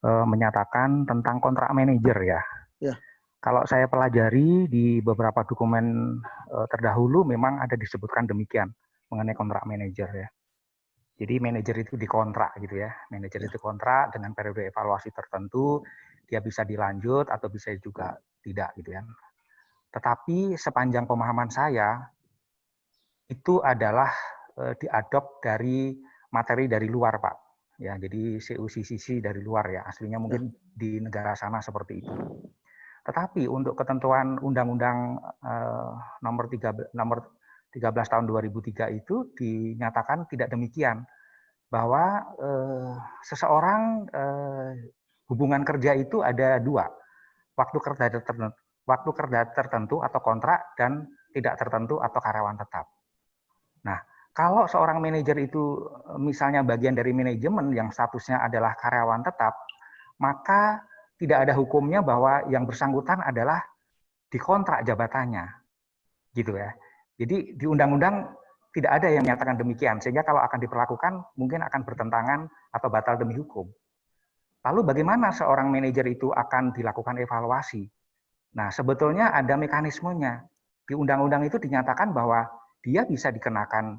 S11: menyatakan tentang kontrak manajer ya.
S4: Ya.
S11: Kalau saya pelajari di beberapa dokumen terdahulu memang ada disebutkan demikian mengenai kontrak manajer ya. Jadi manajer itu dikontrak gitu ya. Manajer itu kontrak dengan periode evaluasi tertentu, dia bisa dilanjut atau bisa juga tidak gitu ya. Tetapi sepanjang pemahaman saya itu adalah diadop dari materi dari luar Pak. Ya, jadi CUCCC dari luar ya. Aslinya mungkin di negara sana seperti itu. Tetapi untuk ketentuan Undang-Undang nomor 13 tahun 2003 itu dinyatakan tidak demikian, bahwa seseorang hubungan kerja itu ada dua, waktu kerja tertentu atau kontrak dan tidak tertentu atau karyawan tetap. Nah, kalau seorang manajer itu misalnya bagian dari manajemen yang statusnya adalah karyawan tetap, maka tidak ada hukumnya bahwa yang bersangkutan adalah dikontrak jabatannya, gitu ya. Jadi di undang-undang tidak ada yang menyatakan demikian, sehingga kalau akan diperlakukan mungkin akan bertentangan atau batal demi hukum. Lalu bagaimana seorang manajer itu akan dilakukan evaluasi? Nah, sebetulnya ada mekanismenya. Di undang-undang itu dinyatakan bahwa dia bisa dikenakan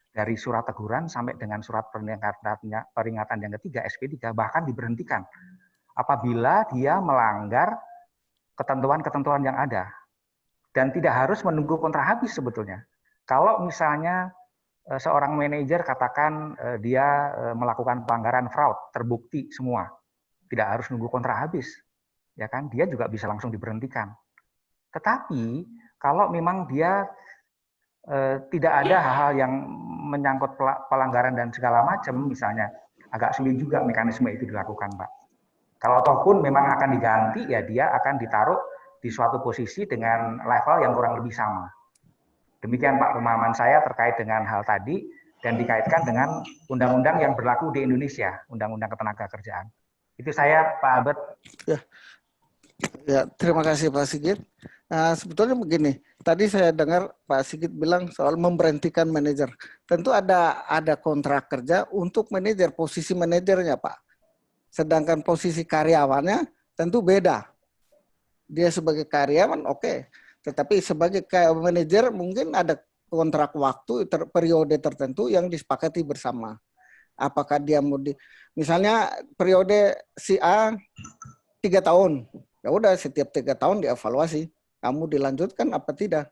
S11: dari surat teguran sampai dengan surat peringatan yang ketiga, SP3, bahkan diberhentikan apabila dia melanggar ketentuan-ketentuan yang ada. Dan tidak harus menunggu kontrak habis sebetulnya. Kalau misalnya seorang manajer katakan dia melakukan pelanggaran fraud, terbukti semua, tidak harus nunggu kontrak habis, ya kan? Dia juga bisa langsung diberhentikan. Tetapi kalau memang dia tidak ada hal-hal yang menyangkut pelanggaran dan segala macam, misalnya agak sulit juga mekanisme itu dilakukan, Pak. Kalau ataupun memang akan diganti, ya dia akan ditaruh di suatu posisi dengan level yang kurang lebih sama. Demikian Pak pemahaman saya terkait dengan hal tadi dan dikaitkan dengan undang-undang yang berlaku di Indonesia, Undang-Undang Ketenagakerjaan. Itu saya, Pak Albert.
S4: Ya, terima kasih Pak Sigit. Nah, sebetulnya begini, tadi saya dengar Pak Sigit bilang soal memberhentikan manajer. Tentu ada kontrak kerja untuk manajer, posisi manajernya Pak. Sedangkan posisi karyawannya tentu beda. Dia sebagai karyawan oke. Tetapi sebagai manajer mungkin ada kontrak waktu, periode tertentu yang disepakati bersama. Apakah dia mau misalnya periode si A 3 tahun. Ya udah setiap 3 tahun dievaluasi. Kamu dilanjutkan apa tidak?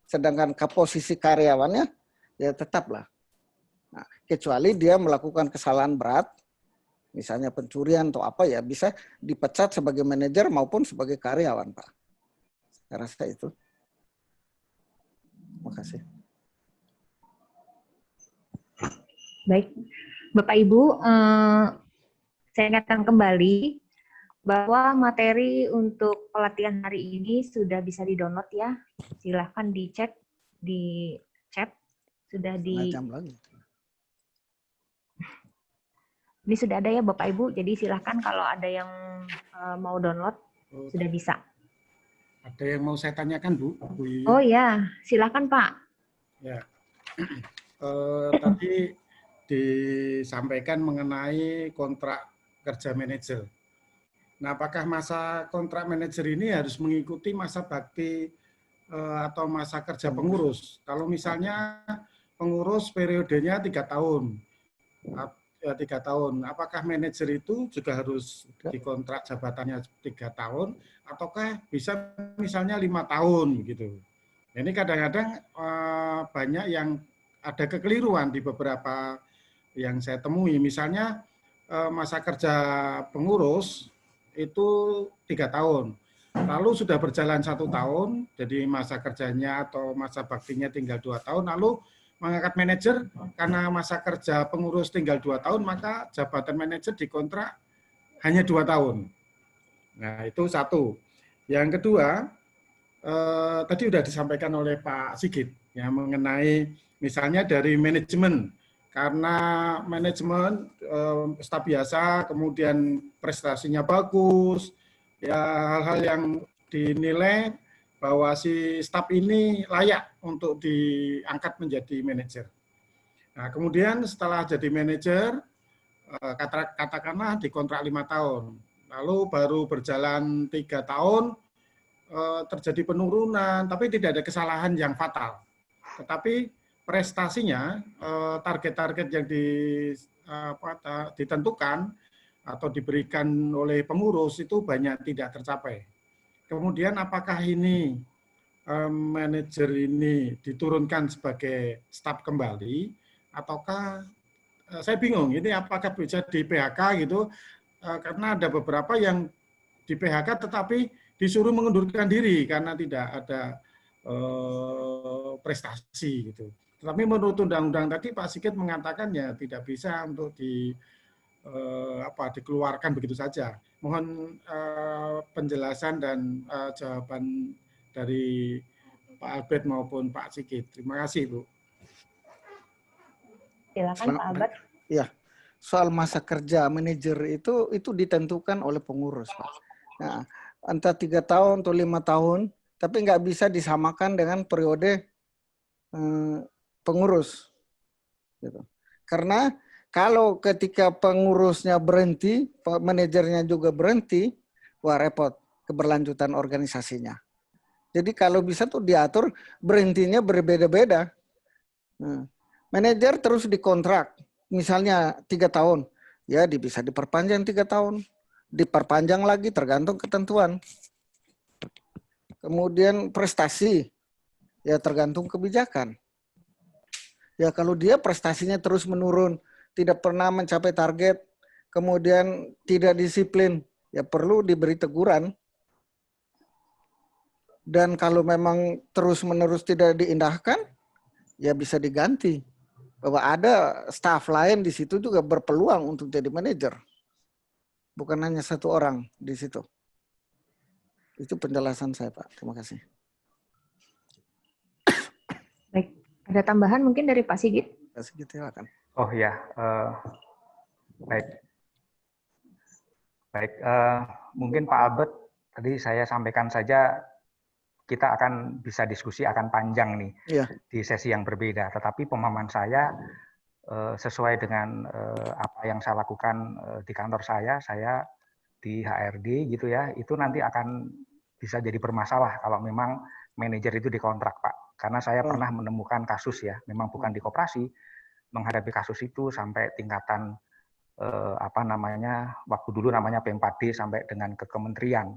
S4: Sedangkan ke posisi karyawannya ya tetaplah. Nah, kecuali dia melakukan kesalahan berat, misalnya pencurian atau apa ya bisa dipecat sebagai manajer maupun sebagai karyawan, Pak. Saya rasa itu. Terima kasih.
S1: Baik, Bapak Ibu, saya ingatkan kembali bahwa materi untuk pelatihan hari ini sudah bisa di-download ya. Silahkan dicek di chat. Sudah di...
S4: Jam lagi.
S1: Ini sudah ada ya Bapak Ibu, jadi silahkan kalau ada yang mau download, sudah bisa.
S7: Ada yang mau saya tanyakan, Bu? Bu Yuyun?
S1: Oh ya, silahkan Pak.
S7: Ya. Tadi disampaikan mengenai kontrak kerja manajer. Nah, apakah masa kontrak manajer ini harus mengikuti masa bakti atau masa kerja pengurus? Kalau misalnya pengurus periodenya 3 tahun, 3 tahun, apakah manajer itu juga harus dikontrak jabatannya 3 tahun, ataukah bisa misalnya 5 tahun gitu? Ini kadang-kadang banyak yang ada kekeliruan di beberapa yang saya temui. Misalnya masa kerja pengurus itu 3 tahun. Lalu sudah berjalan 1 tahun, jadi masa kerjanya atau masa baktinya tinggal 2 tahun, lalu mengangkat manajer karena masa kerja pengurus tinggal 2 tahun, maka jabatan manajer dikontrak hanya 2 tahun. Nah, itu satu. Yang kedua, tadi sudah disampaikan oleh Pak Sigit ya mengenai misalnya dari manajemen, karena manajemen staf biasa kemudian prestasinya bagus, ya hal-hal yang dinilai bahwa si staf ini layak untuk diangkat menjadi manajer. Nah, kemudian setelah jadi manajer, katakanlah dikontrak 5 tahun, lalu baru berjalan 3 tahun, terjadi penurunan, tapi tidak ada kesalahan yang fatal. Tetapi prestasinya, target-target yang ditentukan atau diberikan oleh pengurus itu banyak tidak tercapai. Kemudian apakah ini manajer ini diturunkan sebagai staf kembali, ataukah saya bingung, ini apakah bisa di PHK gitu, karena ada beberapa yang di PHK tetapi disuruh mengundurkan diri karena tidak ada prestasi gitu. Tetapi menurut undang-undang tadi Pak Sigit mengatakan ya tidak bisa untuk dikeluarkan begitu saja. Mohon penjelasan dan jawaban dari Pak Albert maupun Pak Sigit. Terima kasih, Bu.
S1: Silakan Pak Albert.
S4: Ya, soal masa kerja manajer itu ditentukan oleh pengurus, Pak. Nah, entah 3 tahun atau 5 tahun, tapi nggak bisa disamakan dengan periode pengurus. Gitu. Karena kalau ketika pengurusnya berhenti, manajernya juga berhenti, wah repot keberlanjutan organisasinya. Jadi kalau bisa tuh diatur berhentinya berbeda-beda. Nah, manajer terus dikontrak, misalnya 3 tahun, ya bisa diperpanjang 3 tahun, diperpanjang lagi tergantung ketentuan. Kemudian prestasi, ya tergantung kebijakan. Ya kalau dia prestasinya terus menurun, tidak pernah mencapai target, kemudian tidak disiplin, ya perlu diberi teguran. Dan kalau memang terus-menerus tidak diindahkan, ya bisa diganti. Bahwa ada staf lain di situ juga berpeluang untuk jadi manajer. Bukan hanya 1 orang di situ. Itu penjelasan saya, Pak. Terima kasih.
S1: Baik, ada tambahan mungkin dari Pak Sigit?
S4: Pak Sigit, silakan.
S11: Oh ya, baik. Baik, mungkin Pak Albert, tadi saya sampaikan saja kita akan bisa diskusi akan panjang nih di sesi yang berbeda. Tetapi pemahaman saya sesuai dengan apa yang saya lakukan di kantor saya di HRD gitu ya, itu nanti akan bisa jadi bermasalah kalau memang manajer itu dikontrak, Pak. Karena saya pernah menemukan kasus ya, memang bukan di koperasi, menghadapi kasus itu sampai tingkatan waktu dulu namanya P4D sampai dengan ke kementerian.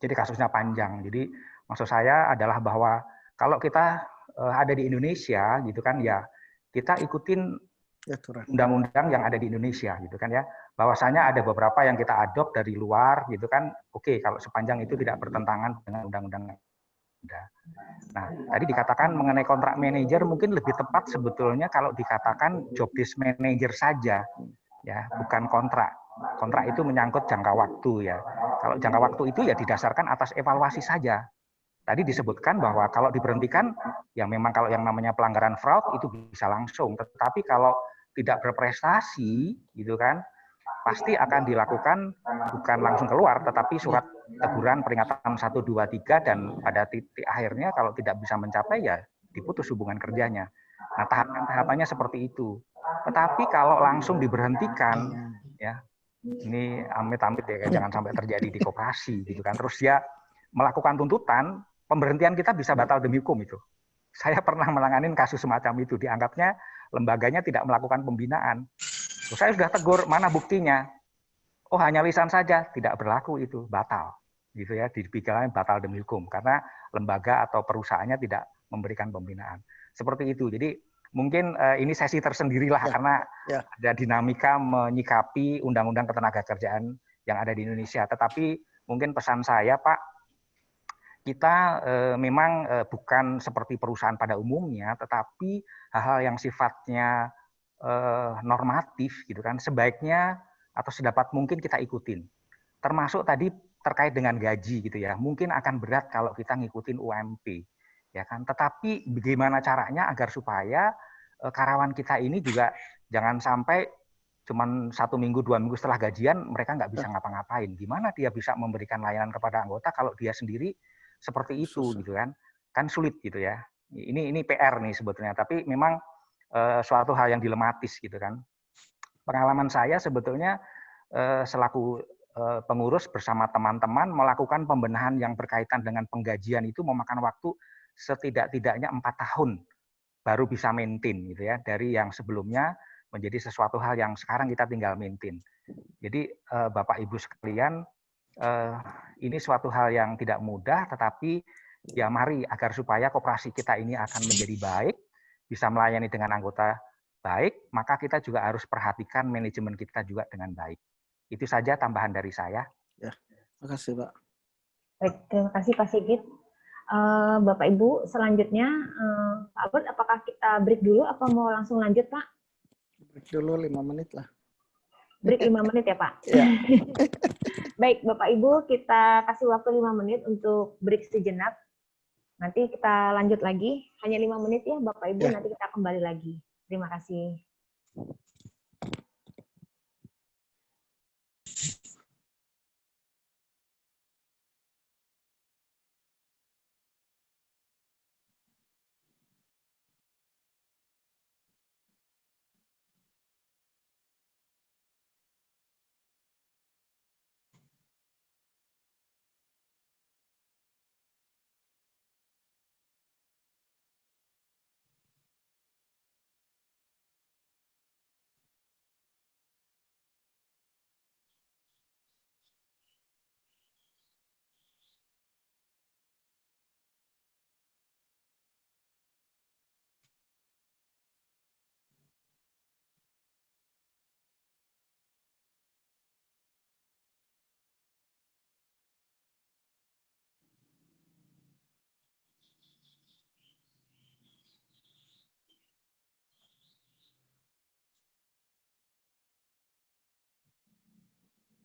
S11: Jadi kasusnya panjang. Jadi maksud saya adalah bahwa kalau kita ada di Indonesia gitu kan ya, kita ikutin undang-undang yang ada di Indonesia gitu kan ya. Bahwasanya ada beberapa yang kita adopt dari luar gitu kan. Oke, kalau sepanjang itu tidak bertentangan dengan undang-undang. Nah, tadi dikatakan mengenai kontrak manajer mungkin lebih tepat sebetulnya kalau dikatakan job desk manager saja ya, bukan kontrak. Kontrak itu menyangkut jangka waktu ya. Kalau jangka waktu itu ya didasarkan atas evaluasi saja. Tadi disebutkan bahwa kalau diberhentikan, ya memang kalau yang namanya pelanggaran fraud itu bisa langsung. Tetapi kalau tidak berprestasi, gitu kan, pasti akan dilakukan bukan langsung keluar, tetapi surat teguran peringatan 1, 2, 3, dan pada titik akhirnya kalau tidak bisa mencapai ya diputus hubungan kerjanya. Nah, tahapan-tahapannya seperti itu. Tetapi kalau langsung diberhentikan, ya ini amit-amit ya, jangan sampai terjadi di koperasi gitu kan. Terus dia melakukan tuntutan, pemberhentian kita bisa batal demi hukum itu. Saya pernah menanganin kasus semacam itu, dianggapnya lembaganya tidak melakukan pembinaan. Terus saya sudah tegur, mana buktinya? Oh, hanya lisan saja, tidak berlaku itu, batal. Gitu ya, dipikirannya batal demi hukum karena lembaga atau perusahaannya tidak memberikan pembinaan. Seperti itu. Jadi mungkin ini sesi tersendiri lah karena ada dinamika menyikapi undang-undang ketenagakerjaan yang ada di Indonesia. Tetapi mungkin pesan saya, Pak, kita memang bukan seperti perusahaan pada umumnya, tetapi hal-hal yang sifatnya normatif gitu kan, sebaiknya atau sedapat mungkin kita ikutin. Termasuk tadi terkait dengan gaji gitu ya, mungkin akan berat kalau kita ngikutin UMP, ya kan. Tetapi bagaimana caranya agar supaya karyawan kita ini juga jangan sampai cuman 1 minggu, 2 minggu setelah gajian mereka nggak bisa ngapa-ngapain. Gimana dia bisa memberikan layanan kepada anggota kalau dia sendiri seperti itu gitu kan? Kan sulit gitu ya. Ini PR nih sebetulnya. Tapi memang suatu hal yang dilematis gitu kan. Pengalaman saya sebetulnya selaku pengurus bersama teman-teman melakukan pembenahan yang berkaitan dengan penggajian itu memakan waktu setidak-tidaknya 4 tahun baru bisa maintain gitu ya, dari yang sebelumnya menjadi sesuatu hal yang sekarang kita tinggal maintain. Jadi Bapak Ibu sekalian, ini suatu hal yang tidak mudah, tetapi ya mari agar supaya koperasi kita ini akan menjadi baik, bisa melayani dengan anggota baik, maka kita juga harus perhatikan manajemen kita juga dengan baik. Itu saja tambahan dari saya.
S4: Ya, terima kasih, Pak.
S1: Baik, terima kasih Pak Sigit. Bapak Ibu, selanjutnya Pak Albert, apakah kita break dulu apa mau langsung lanjut, Pak?
S4: Break dulu 5 menit lah.
S1: Break 5 menit ya, Pak?
S4: Ya.
S1: Baik, Bapak Ibu, kita kasih waktu 5 menit untuk break sejenak. Nanti kita lanjut lagi, hanya 5 menit ya Bapak Ibu, nanti kita kembali lagi. Terima kasih.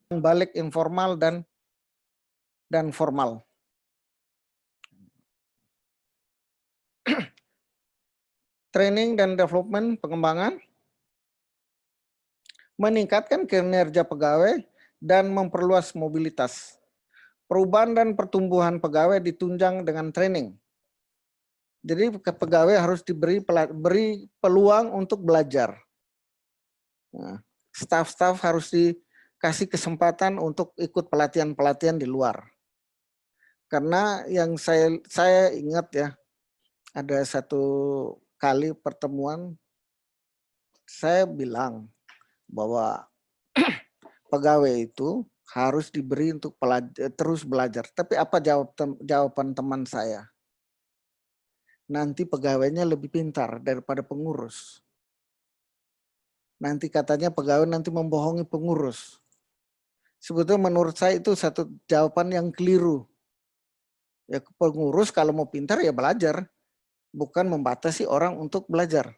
S4: Balik informal dan formal. Training dan development, pengembangan, meningkatkan kinerja pegawai dan memperluas mobilitas. Perubahan dan pertumbuhan pegawai ditunjang dengan training. Jadi pegawai harus beri peluang untuk belajar. Nah, staf-staf harus dikasih kesempatan untuk ikut pelatihan-pelatihan di luar. Karena yang saya ingat ya, ada satu kali pertemuan saya bilang bahwa pegawai itu harus diberi untuk terus belajar. Tapi apa jawaban teman saya? Nanti pegawainya lebih pintar daripada pengurus. Nanti katanya pegawai nanti membohongi pengurus. Sebetulnya menurut saya itu satu jawaban yang keliru. Ya, pengurus kalau mau pintar ya belajar, bukan membatasi orang untuk belajar.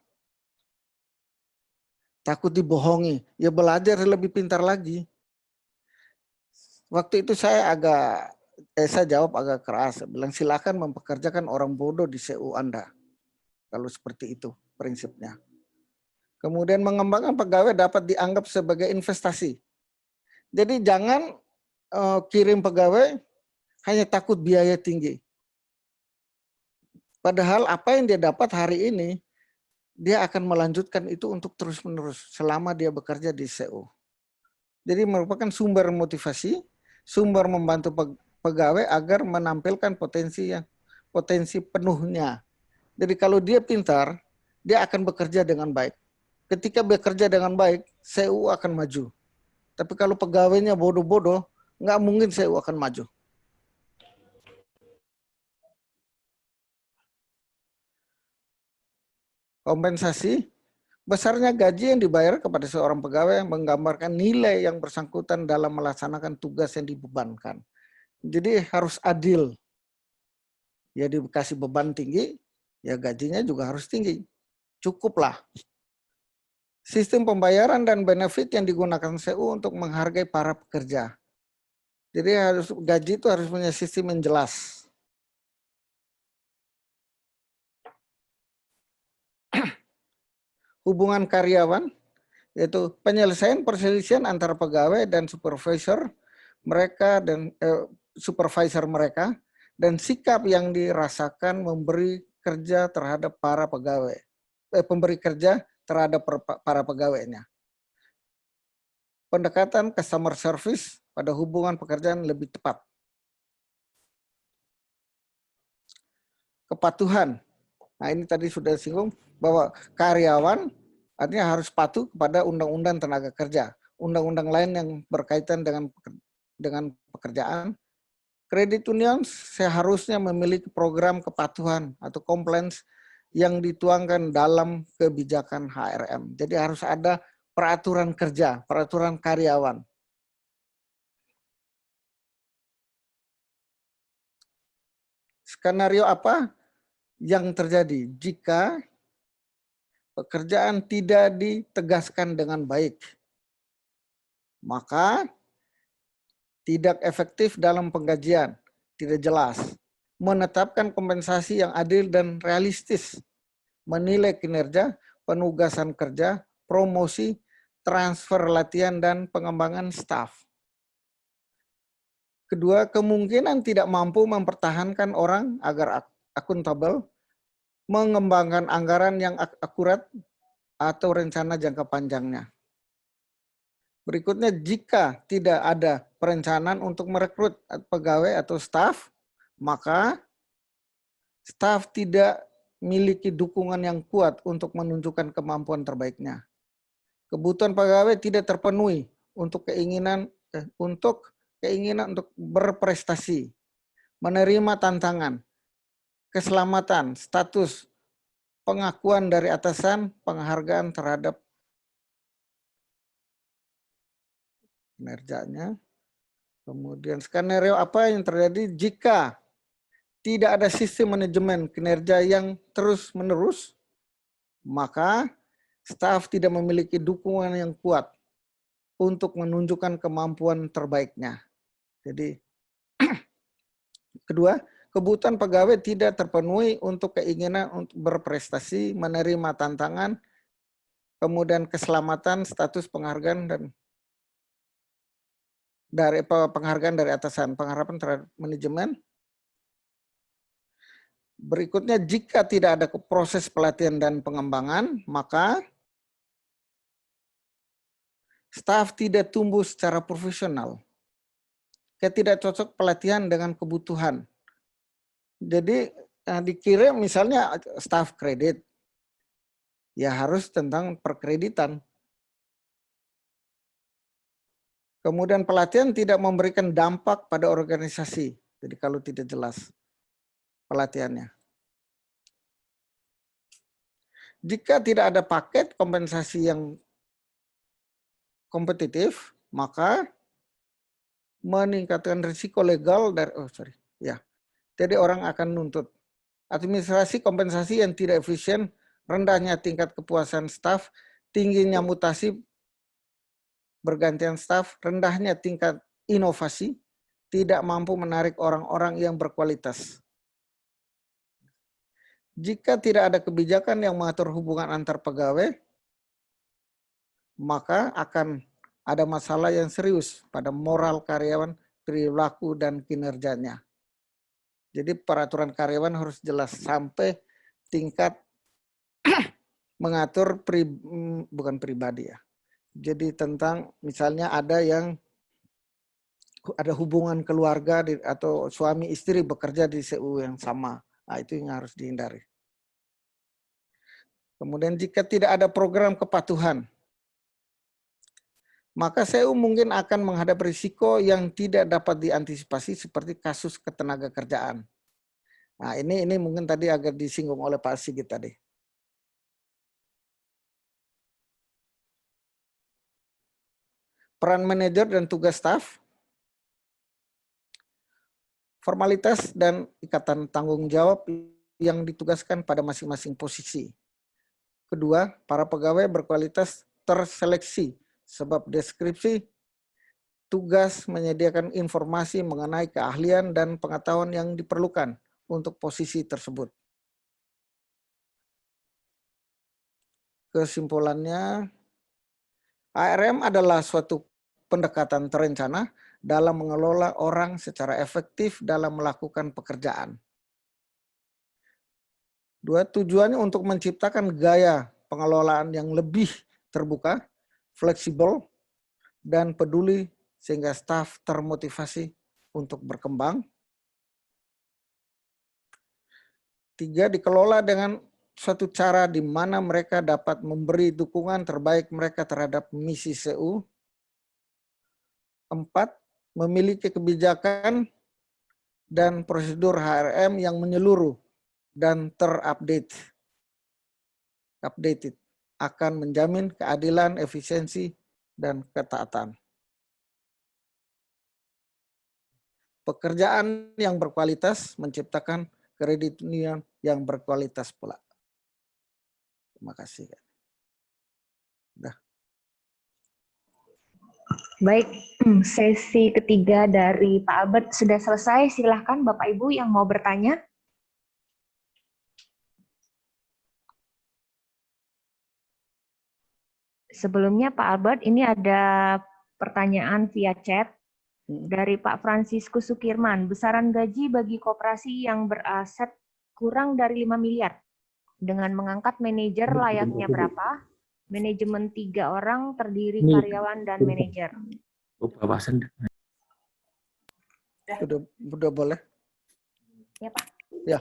S4: Takut dibohongi, ya belajar lebih pintar lagi. Waktu itu saya jawab agak keras, saya bilang silakan mempekerjakan orang bodoh di CU Anda. Kalau seperti itu prinsipnya. Kemudian mengembangkan pegawai dapat dianggap sebagai investasi. Jadi jangan kirim pegawai hanya takut biaya tinggi. Padahal apa yang dia dapat hari ini, dia akan melanjutkan itu untuk terus-menerus selama dia bekerja di CO. Jadi merupakan sumber motivasi, sumber membantu pegawai agar menampilkan potensi penuhnya. Jadi kalau dia pintar, dia akan bekerja dengan baik. Ketika bekerja dengan baik, CU akan maju. Tapi kalau pegawainya bodoh-bodoh, nggak mungkin CU akan maju. Kompensasi, besarnya gaji yang dibayar kepada seorang pegawai menggambarkan nilai yang bersangkutan dalam melaksanakan tugas yang dibebankan. Jadi harus adil. Ya dikasih beban tinggi, ya gajinya juga harus tinggi. Cukuplah. Sistem pembayaran dan benefit yang digunakan CU untuk menghargai para pekerja. Jadi gaji itu harus punya sistem yang jelas. Hubungan karyawan, yaitu penyelesaian perselisihan antara pegawai dan supervisor mereka dan sikap yang dirasakan memberi kerja terhadap para pegawai, pemberi kerja terhadap para pegawainya. Pendekatan customer service pada hubungan pekerjaan lebih tepat. Kepatuhan. Nah ini tadi sudah disinggung bahwa karyawan artinya harus patuh kepada undang-undang tenaga kerja, undang-undang lain yang berkaitan dengan pekerjaan. Kredit union seharusnya memiliki program kepatuhan atau compliance yang dituangkan dalam kebijakan HRM. Jadi harus ada peraturan kerja, peraturan karyawan. Skenario apa yang terjadi jika pekerjaan tidak ditegaskan dengan baik? Maka tidak efektif dalam penggajian, tidak jelas. Menetapkan kompensasi yang adil dan realistis, menilai kinerja, penugasan kerja, promosi, transfer latihan, dan pengembangan staf. Kedua, kemungkinan tidak mampu mempertahankan orang agar akuntabel, mengembangkan anggaran yang akurat, atau rencana jangka panjangnya. Berikutnya, jika tidak ada perencanaan untuk merekrut pegawai atau staf, maka staf tidak memiliki dukungan yang kuat untuk menunjukkan kemampuan terbaiknya. Kebutuhan pegawai tidak terpenuhi untuk keinginan untuk berprestasi, menerima tantangan, keselamatan, status, pengakuan dari atasan, penghargaan terhadap kinerjanya. Kemudian skenario apa yang terjadi jika tidak ada sistem manajemen kinerja yang terus-menerus, maka staf tidak memiliki dukungan yang kuat untuk menunjukkan kemampuan terbaiknya. Jadi, kedua, kebutuhan pegawai tidak terpenuhi untuk keinginan untuk berprestasi, menerima tantangan, kemudian keselamatan, status, penghargaan, dan penghargaan dari atasan, pengharapan terhadap manajemen. Berikutnya, jika tidak ada proses pelatihan dan pengembangan, maka staf tidak tumbuh secara profesional. Tidak cocok pelatihan dengan kebutuhan. Jadi dikirim misalnya staf kredit, ya harus tentang perkreditan. Kemudian pelatihan tidak memberikan dampak pada organisasi. Jadi kalau tidak jelas pelatihannya. Jika tidak ada paket kompensasi yang kompetitif, maka meningkatkan risiko legal dari jadi orang akan nuntut. Administrasi kompensasi yang tidak efisien, rendahnya tingkat kepuasan staf, tingginya mutasi bergantian staf, rendahnya tingkat inovasi, tidak mampu menarik orang-orang yang berkualitas. Jika tidak ada kebijakan yang mengatur hubungan antar pegawai, maka akan ada masalah yang serius pada moral karyawan, perilaku, dan kinerjanya. Jadi peraturan karyawan harus jelas sampai tingkat mengatur bukan pribadi ya. Jadi tentang misalnya ada hubungan keluarga atau suami istri bekerja di CU yang sama. Nah, itu yang harus dihindari. Kemudian jika tidak ada program kepatuhan, maka CU mungkin akan menghadapi risiko yang tidak dapat diantisipasi seperti kasus ketenaga kerjaan. Nah, ini mungkin tadi agak disinggung oleh Pak Sigit tadi. Peran manajer dan tugas staf, formalitas dan ikatan tanggung jawab yang ditugaskan pada masing-masing posisi. Kedua, para pegawai berkualitas terseleksi sebab deskripsi tugas menyediakan informasi mengenai keahlian dan pengetahuan yang diperlukan untuk posisi tersebut. Kesimpulannya, ARM adalah suatu pendekatan terencana dalam mengelola orang secara efektif dalam melakukan pekerjaan. Dua, tujuannya untuk menciptakan gaya pengelolaan yang lebih terbuka, fleksibel, dan peduli sehingga staf termotivasi untuk berkembang. Tiga, dikelola dengan suatu cara di mana mereka dapat memberi dukungan terbaik mereka terhadap misi CU. 4, memiliki kebijakan dan prosedur HRM yang menyeluruh dan terupdated akan menjamin keadilan, efisiensi, dan ketaatan. Pekerjaan yang berkualitas menciptakan kredit union yang berkualitas pula. Terima kasih. Udah.
S1: Baik, sesi ketiga dari Pak Albert sudah selesai. Silahkan Bapak Ibu yang mau bertanya. Sebelumnya Pak Albert, ini ada pertanyaan via chat dari Pak Franciscus Sukirman. Besaran gaji bagi koperasi yang beraset kurang dari 5 miliar. Dengan mengangkat manajer layaknya berapa? Manajemen 3 orang terdiri karyawan dan manajer.
S4: Udah boleh?
S1: Ya Pak.
S4: Ya,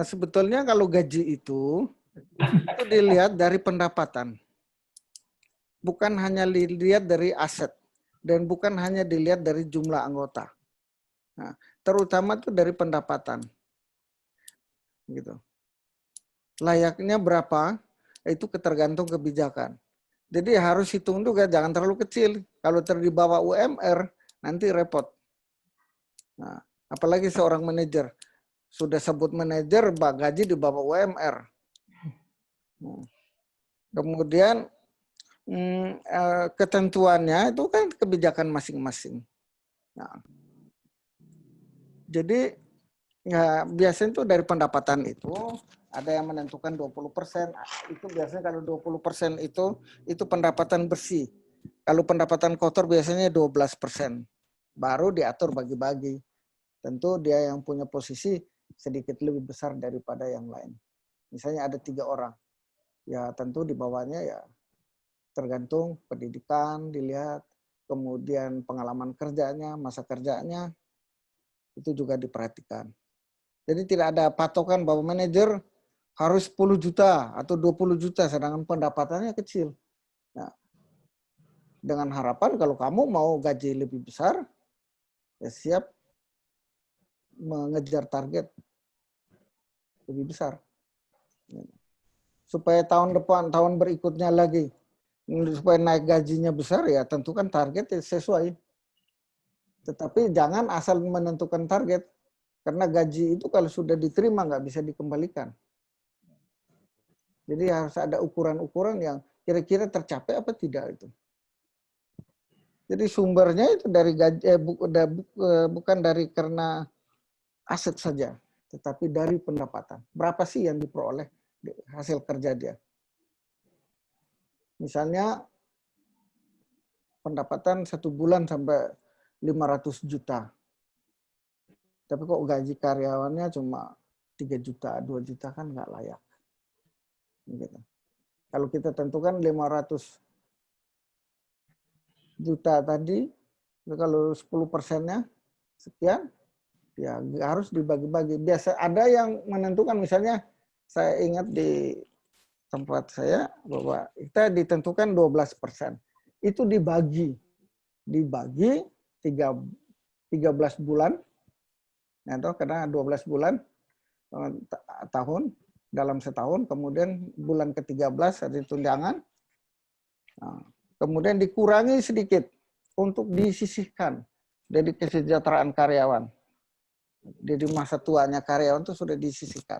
S4: sebetulnya kalau gaji itu dilihat dari pendapatan. Bukan hanya dilihat dari aset dan bukan hanya dilihat dari jumlah anggota. Nah, terutama itu dari pendapatan. Gitu. Layaknya berapa itu tergantung kebijakan. Jadi harus hitung juga, jangan terlalu kecil. Kalau di bawah UMR nanti repot. Nah, apalagi seorang manajer sudah sebut manajer, gaji di bawah UMR. Kemudian ketentuannya itu kan kebijakan masing-masing. Nah, jadi ya, biasanya itu dari pendapatan itu ada yang menentukan 20%. Itu biasanya kalau 20% itu pendapatan bersih. Kalau pendapatan kotor biasanya 12%. Baru diatur bagi-bagi. Tentu dia yang punya posisi sedikit lebih besar daripada yang lain. Misalnya ada 3 orang. Ya tentu di bawahnya ya tergantung pendidikan dilihat, kemudian pengalaman kerjanya, masa kerjanya, itu juga diperhatikan. Jadi tidak ada patokan bahwa manajer harus 10 juta atau 20 juta, sedangkan pendapatannya kecil. Nah, dengan harapan kalau kamu mau gaji lebih besar, ya siap mengejar target lebih besar. Supaya tahun depan, tahun berikutnya lagi, supaya naik gajinya besar, ya tentukan target sesuai. Tetapi jangan asal menentukan target, karena gaji itu kalau sudah diterima nggak bisa dikembalikan. Jadi harus ada ukuran-ukuran yang kira-kira tercapai apa tidak itu. Jadi sumbernya itu dari gaji, bukan dari karena aset saja, tetapi dari pendapatan. Berapa sih yang diperoleh hasil kerja dia? Misalnya pendapatan 1 bulan sampai 500 juta. Tapi kok gaji karyawannya cuma 3 juta, 2 juta kan nggak layak. Gitu. Kalau kita tentukan 500 juta tadi, kalau 10%-nya sekian, ya harus dibagi-bagi. Biasa ada yang menentukan, misalnya saya ingat di tempat saya bahwa kita ditentukan 12%. Itu dibagi 13 bulan, nah, itu karena 12 bulan tahun dalam setahun, kemudian bulan ke-13 ada tunjangan, nah, kemudian dikurangi sedikit untuk disisihkan dari kesejahteraan karyawan. Jadi masa tuanya karyawan itu sudah disisihkan.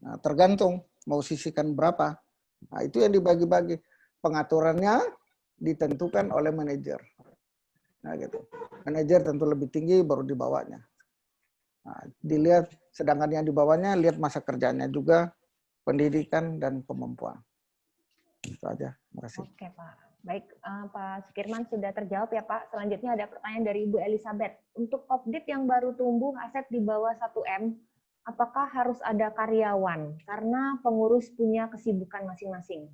S4: Nah, tergantung mau sisihkan berapa. Nah, itu yang dibagi-bagi. Pengaturannya ditentukan oleh manajer. Nah, gitu. Manajer tentu lebih tinggi baru dibawanya. Nah, dilihat, sedangkan yang dibawanya lihat masa kerjanya juga, pendidikan dan kemampuan. Itu aja. Terima kasih.
S1: Oke, Pak. Baik, Pak Sukirman sudah terjawab ya, Pak. Selanjutnya ada pertanyaan dari Ibu Elizabeth. Untuk Opdit yang baru tumbuh aset di bawah 1M, apakah harus ada karyawan? Karena pengurus punya kesibukan masing-masing.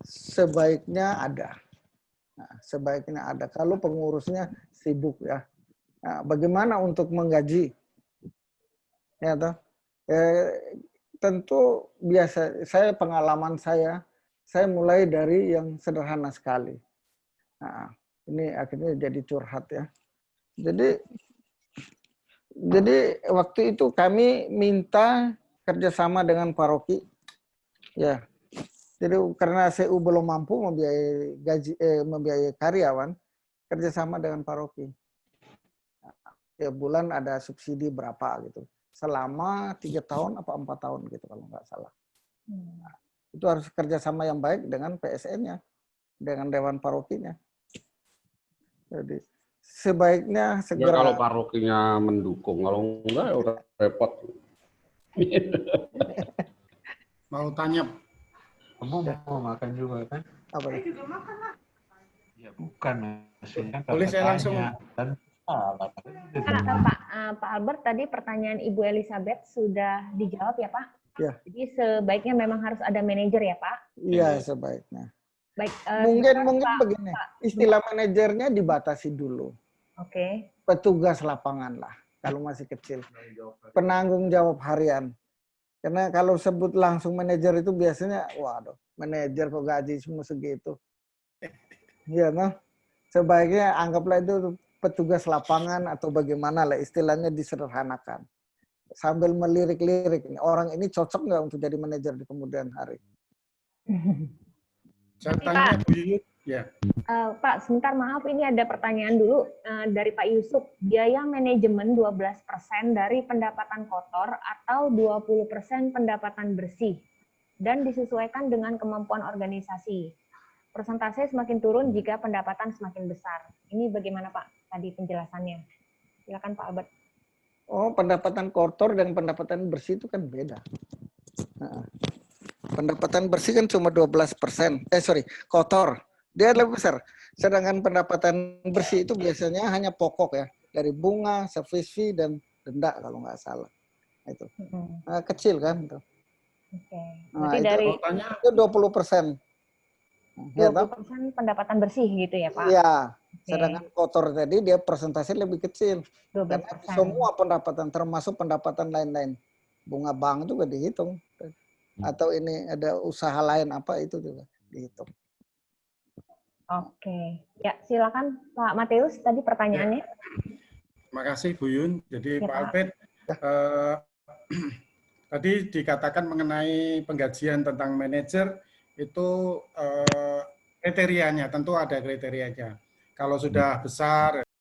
S4: Sebaiknya ada. Nah, sebaiknya ada. Kalau pengurusnya sibuk ya. Nah, bagaimana untuk menggaji? Ya, toh? Tentu biasa, pengalaman saya mulai dari yang sederhana sekali. Nah, ini akhirnya jadi curhat ya. Jadi waktu itu kami minta kerjasama dengan paroki, ya. Jadi karena CU belum mampu membiayai karyawan, kerjasama dengan paroki. Ya, bulan ada subsidi berapa gitu. Selama 3 tahun apa 4 tahun gitu kalau nggak salah. Nah, itu harus kerjasama yang baik dengan PSN-nya, dengan Dewan Parokinya. Jadi sebaiknya segera.
S12: Ya, kalau parokinya mendukung, kalau enggak ya udah repot.
S7: Mau tanya,
S6: kamu mau makan juga kan?
S4: Apa
S6: saya juga makan lah. Ya bukan maksudnya.
S7: Boleh saya langsung.
S6: Dan
S1: Pak Albert, tadi pertanyaan Ibu Elizabeth sudah dijawab ya Pak?
S4: Ya.
S1: Jadi sebaiknya memang harus ada manajer ya Pak?
S4: Iya, sebaiknya.
S1: Baik.
S4: Mungkin begini, istilah manajernya dibatasi dulu.
S1: Oke.
S4: Petugas lapangan lah, kalau masih kecil. Penanggung jawab harian. Karena kalau sebut langsung manajer itu biasanya, waduh, manajer kok gaji semua segitu. Iya, no? Sebaiknya anggaplah itu petugas lapangan atau bagaimana lah istilahnya disederhanakan. Sambil melirik-lirik, orang ini cocok nggak untuk jadi manajer di kemudian hari?
S7: Saya tanya Bu Yuyut. Ya.
S1: Pak, sebentar maaf, ini ada pertanyaan dulu dari Pak Yusuf. Biaya manajemen 12% dari pendapatan kotor atau 20% pendapatan bersih dan disesuaikan dengan kemampuan organisasi. Persentase semakin turun jika pendapatan semakin besar. Ini bagaimana Pak tadi penjelasannya? Silakan Pak Albert.
S4: Oh, pendapatan kotor dan pendapatan bersih itu kan beda. Nah, pendapatan bersih kan cuma 12%. Kotor. Dia lebih besar. Sedangkan pendapatan bersih itu biasanya hanya pokok ya. Dari bunga, service fee, dan denda kalau nggak salah. Itu. Nah, kecil kan. Itu.
S1: Oke.
S4: Nah,
S1: Berarti
S4: itu 20%.
S1: 20% pendapatan bersih gitu ya Pak?
S4: Iya. Sedangkan kotor tadi dia persentase lebih kecil.
S1: 12%.
S4: Semua pendapatan termasuk pendapatan lain-lain. Bunga bank juga dihitung. Atau ini ada usaha lain apa itu juga dihitung.
S1: Oke. Ya, silakan Pak Mateus tadi pertanyaannya.
S7: Terima kasih Bu Yun. Jadi
S1: Ya,
S7: Pak Albert, tadi dikatakan mengenai penggajian tentang manajer itu kriterianya, tentu ada kriterianya. Kalau sudah besar